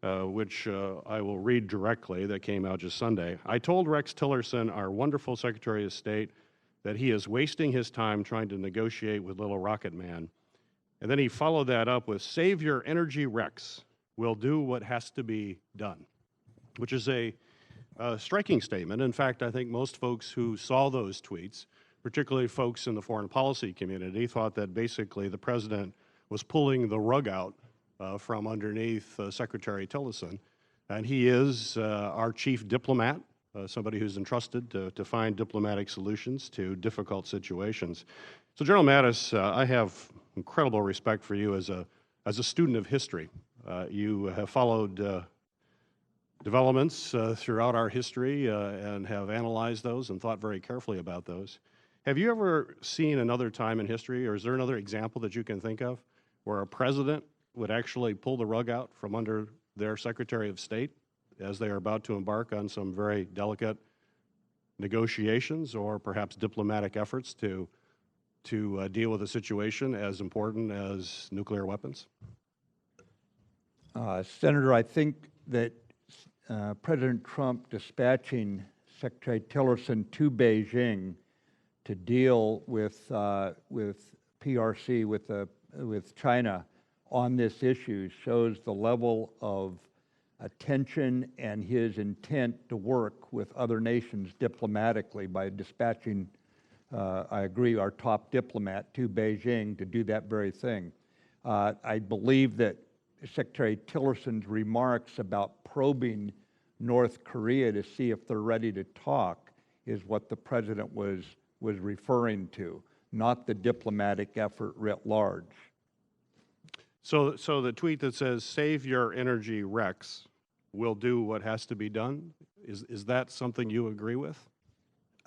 which I will read directly, that came out just Sunday. I told Rex Tillerson, our wonderful Secretary of State, that he is wasting his time trying to negotiate with Little Rocket Man. And then he followed that up with, save your energy, Rex. We'll do what has to be done, which is a striking statement. In fact, I think most folks who saw those tweets, particularly folks in the foreign policy community, thought that basically the President was pulling the rug out from underneath Secretary Tillerson. And he is our chief diplomat, somebody who's entrusted to find diplomatic solutions to difficult situations. So, General Mattis, I have incredible respect for you as a student of history. You have followed developments throughout our history and have analyzed those and thought very carefully about those. Have you ever seen another time in history, or is there another example that you can think of, where a president would actually pull the rug out from under their Secretary of State as they are about to embark on some very delicate negotiations or perhaps diplomatic efforts to deal with a situation as important as nuclear weapons? Senator, I think that President Trump dispatching Secretary Tillerson to Beijing to deal with PRC, with China on this issue shows the level of attention and his intent to work with other nations diplomatically by dispatching, I agree, our top diplomat to Beijing to do that very thing. I believe that Secretary Tillerson's remarks about probing North Korea to see if they're ready to talk is what the President was referring to, not the diplomatic effort writ large. So the tweet that says, save your energy, Rex, will do what has to be done, is that something you agree with?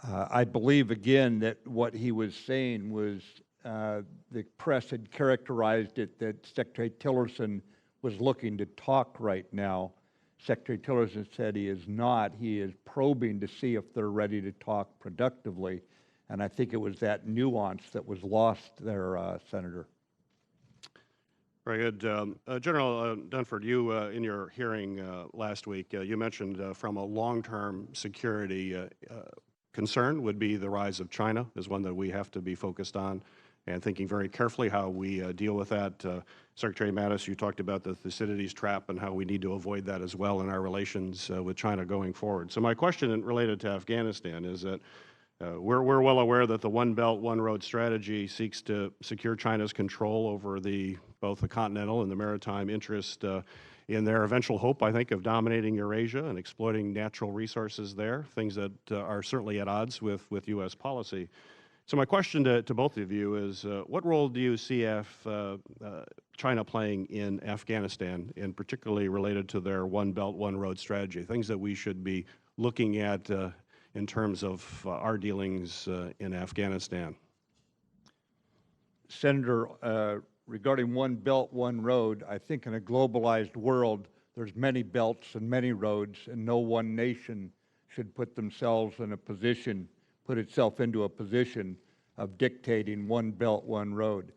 I believe, again, that what he was saying was the press had characterized it that Secretary Tillerson was looking to talk right now. Secretary Tillerson said he is not. He is probing to see if they're ready to talk productively. And I think it was that nuance that was lost there, Senator. Very good. General Dunford, you, in your hearing last week, you mentioned from a long-term security concern would be the rise of China is one that we have to be focused on and thinking very carefully how we deal with that. Secretary Mattis, you talked about the Thucydides trap and how we need to avoid that as well in our relations with China going forward. So my question related to Afghanistan is that we're well aware that the One Belt, One Road strategy seeks to secure China's control over both the continental and the maritime interest in their eventual hope, I think, of dominating Eurasia and exploiting natural resources there, things that are certainly at odds with U.S. policy. So my question to both of you is, what role do you see China playing in Afghanistan, and particularly related to their One Belt, One Road strategy, things that we should be looking at in terms of our dealings in Afghanistan? Senator, regarding One Belt, One Road, I think in a globalized world, there's many belts and many roads, and no one nation should put itself into a position of dictating one belt, one road.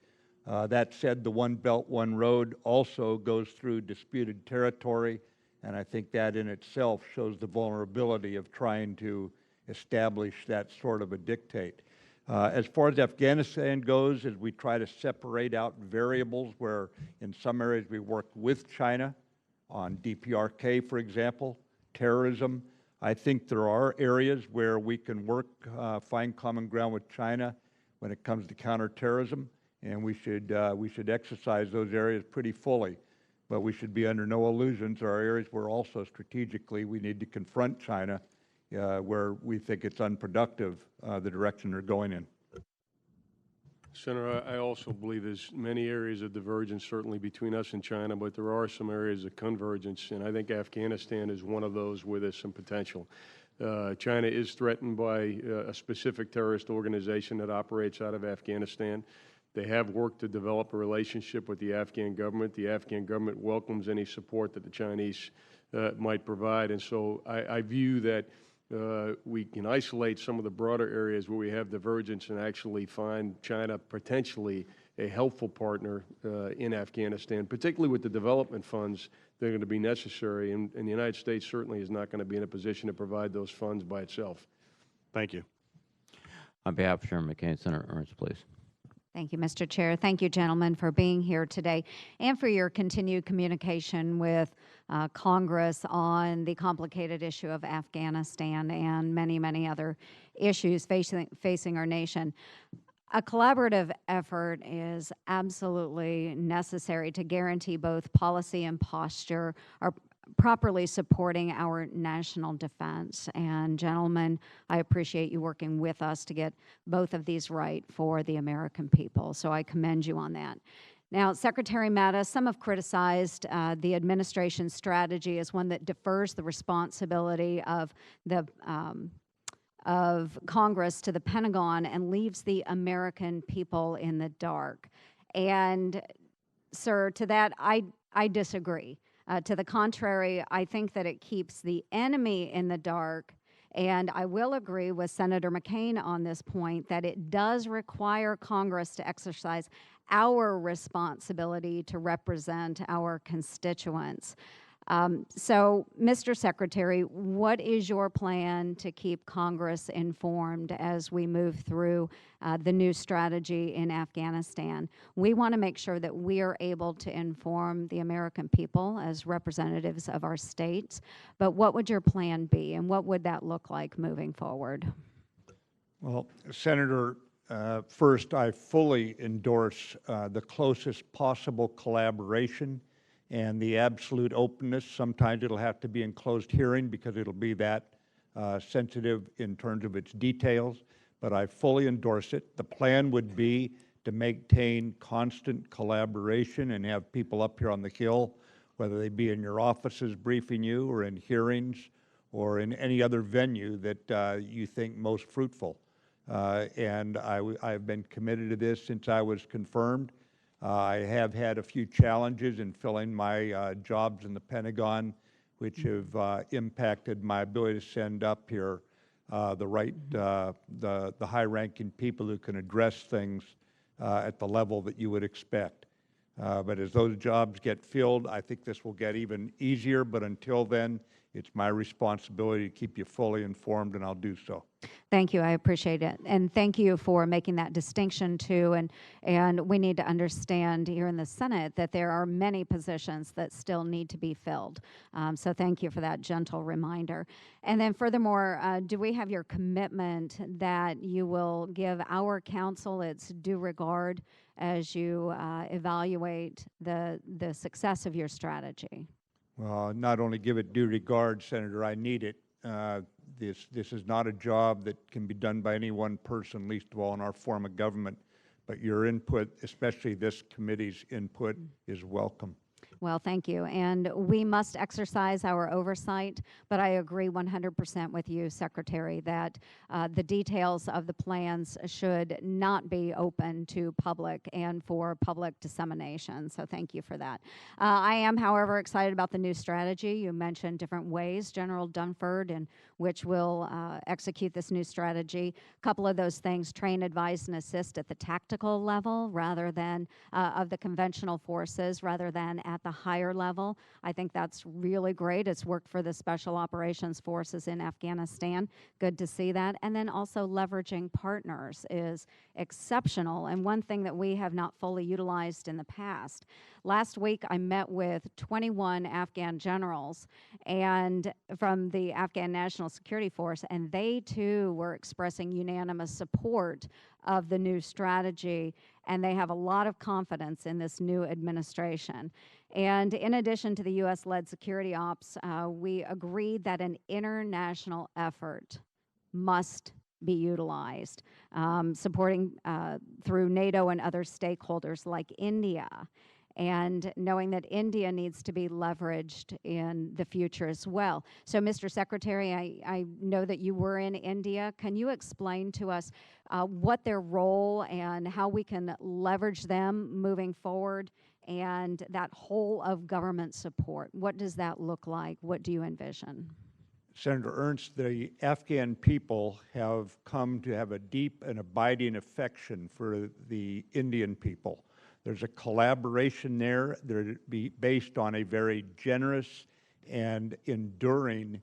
That said, the One Belt, One Road also goes through disputed territory, and I think that in itself shows the vulnerability of trying to establish that sort of a dictate. As far as Afghanistan goes, as we try to separate out variables where in some areas we work with China on DPRK, for example, terrorism, I think there are areas where we can work, find common ground with China when it comes to counterterrorism, and we should exercise those areas pretty fully. But we should be under no illusions. There are areas where also strategically we need to confront China where we think it's unproductive, the direction they're going in. Senator, I also believe there's many areas of divergence, certainly between us and China, but there are some areas of convergence, and I think Afghanistan is one of those where there's some potential. China is threatened by a specific terrorist organization that operates out of Afghanistan. They have worked to develop a relationship with the Afghan government. The Afghan government welcomes any support that the Chinese might provide, and so I view that we can isolate some of the broader areas where we have divergence and actually find China potentially a helpful partner in Afghanistan, particularly with the development funds that are going to be necessary. And the United States certainly is not going to be in a position to provide those funds by itself. Thank you. On behalf of Chairman McCain, Senator Ernst, please. Thank you, Mr. Chair. Thank you, gentlemen, for being here today and for your continued communication with Congress on the complicated issue of Afghanistan and many, many other issues facing our nation. A collaborative effort is absolutely necessary to guarantee both policy and posture are properly supporting our national defense. And gentlemen, I appreciate you working with us to get both of these right for the American people. So I commend you on that. Now, Secretary Mattis, some have criticized the administration's strategy as one that defers the responsibility of Congress to the Pentagon and leaves the American people in the dark. And, sir, to that, I disagree. To the contrary, I think that it keeps the enemy in the dark, and I will agree with Senator McCain on this point that it does require Congress to exercise our responsibility to represent our constituents. So, Mr. Secretary, what is your plan to keep Congress informed as we move through the new strategy in Afghanistan? We want to make sure that we are able to inform the American people as representatives of our states, but what would your plan be, and what would that look like moving forward? Well, Senator, first, I fully endorse the closest possible collaboration and the absolute openness. Sometimes it'll have to be in closed hearing because it'll be that sensitive in terms of its details, but I fully endorse it. The plan would be to maintain constant collaboration and have people up here on the Hill, whether they be in your offices briefing you or in hearings or in any other venue that you think most fruitful. And I've been committed to this since I was confirmed. I have had a few challenges in filling my jobs in the Pentagon, which have impacted my ability to send up here the high-ranking people who can address things at the level that you would expect. But as those jobs get filled, I think this will get even easier. But until then, it's my responsibility to keep you fully informed, and I'll do so. Thank you. I appreciate it. And thank you for making that distinction, too. And we need to understand here in the Senate that there are many positions that still need to be filled. So thank you for that gentle reminder. And then furthermore, do we have your commitment that you will give our council its due regard as you evaluate the success of your strategy? Well, not only give it due regard, Senator, I need it. This is not a job that can be done by any one person, least of all in our form of government, but your input, especially this committee's input, is welcome. Well, thank you. And we must exercise our oversight, but I agree 100% with you, Secretary, that the details of the plans should not be open to public and for public dissemination. So thank you for that. I am, however, excited about the new strategy. You mentioned different ways, General Dunford, in which we'll execute this new strategy. A couple of those things: train, advise, and assist at the tactical level rather than of the conventional forces, rather than at the the higher level. I think that's really great. It's worked for the Special Operations Forces in Afghanistan. Good to see that. And then also leveraging partners is exceptional, and one thing that we have not fully utilized in the past. Last week, I met with 21 Afghan generals and from the Afghan National Security Force, and they too were expressing unanimous support of the new strategy, and they have a lot of confidence in this new administration. And in addition to the U.S.-led security ops, we agreed that an international effort must be utilized, supporting through NATO and other stakeholders like India, and knowing that India needs to be leveraged in the future as well. So, Mr. Secretary, I know that you were in India. Can you explain to us what their role and how we can leverage them moving forward, and that whole of government support? What does that look like? What do you envision? Senator Ernst, the Afghan people have come to have a deep and abiding affection for the Indian people. There's a collaboration there. They're based on a very generous and enduring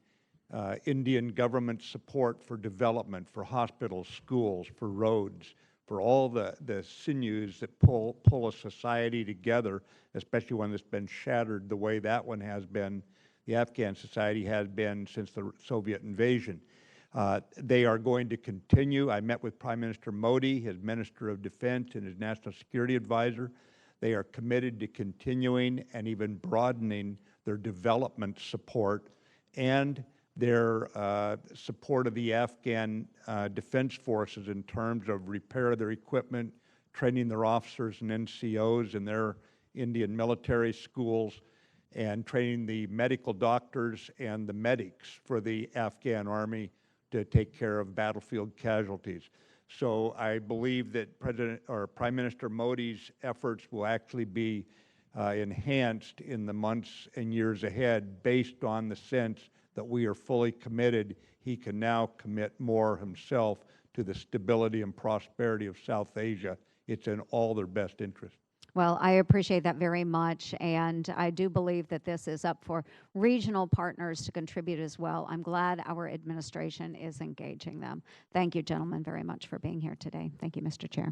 Indian government support for development, for hospitals, schools, for roads, for all the sinews that pull a society together, especially one that's been shattered the way that one has been, the Afghan society has been since the Soviet invasion. They are going to continue. I met with Prime Minister Modi, his Minister of Defense, and his National Security Advisor. They are committed to continuing and even broadening their development support and their support of the Afghan Defense Forces in terms of repair of their equipment, training their officers and NCOs in their Indian military schools, and training the medical doctors and the medics for the Afghan Army to take care of battlefield casualties. So I believe that Prime Minister Modi's efforts will actually be enhanced in the months and years ahead based on the sense that we are fully committed. He can now commit more himself to the stability and prosperity of South Asia. It's in all their best interest. Well, I appreciate that very much, and I do believe that this is up for regional partners to contribute as well. I'm glad our administration is engaging them. Thank you, gentlemen, very much for being here today. Thank you, Mr. Chair.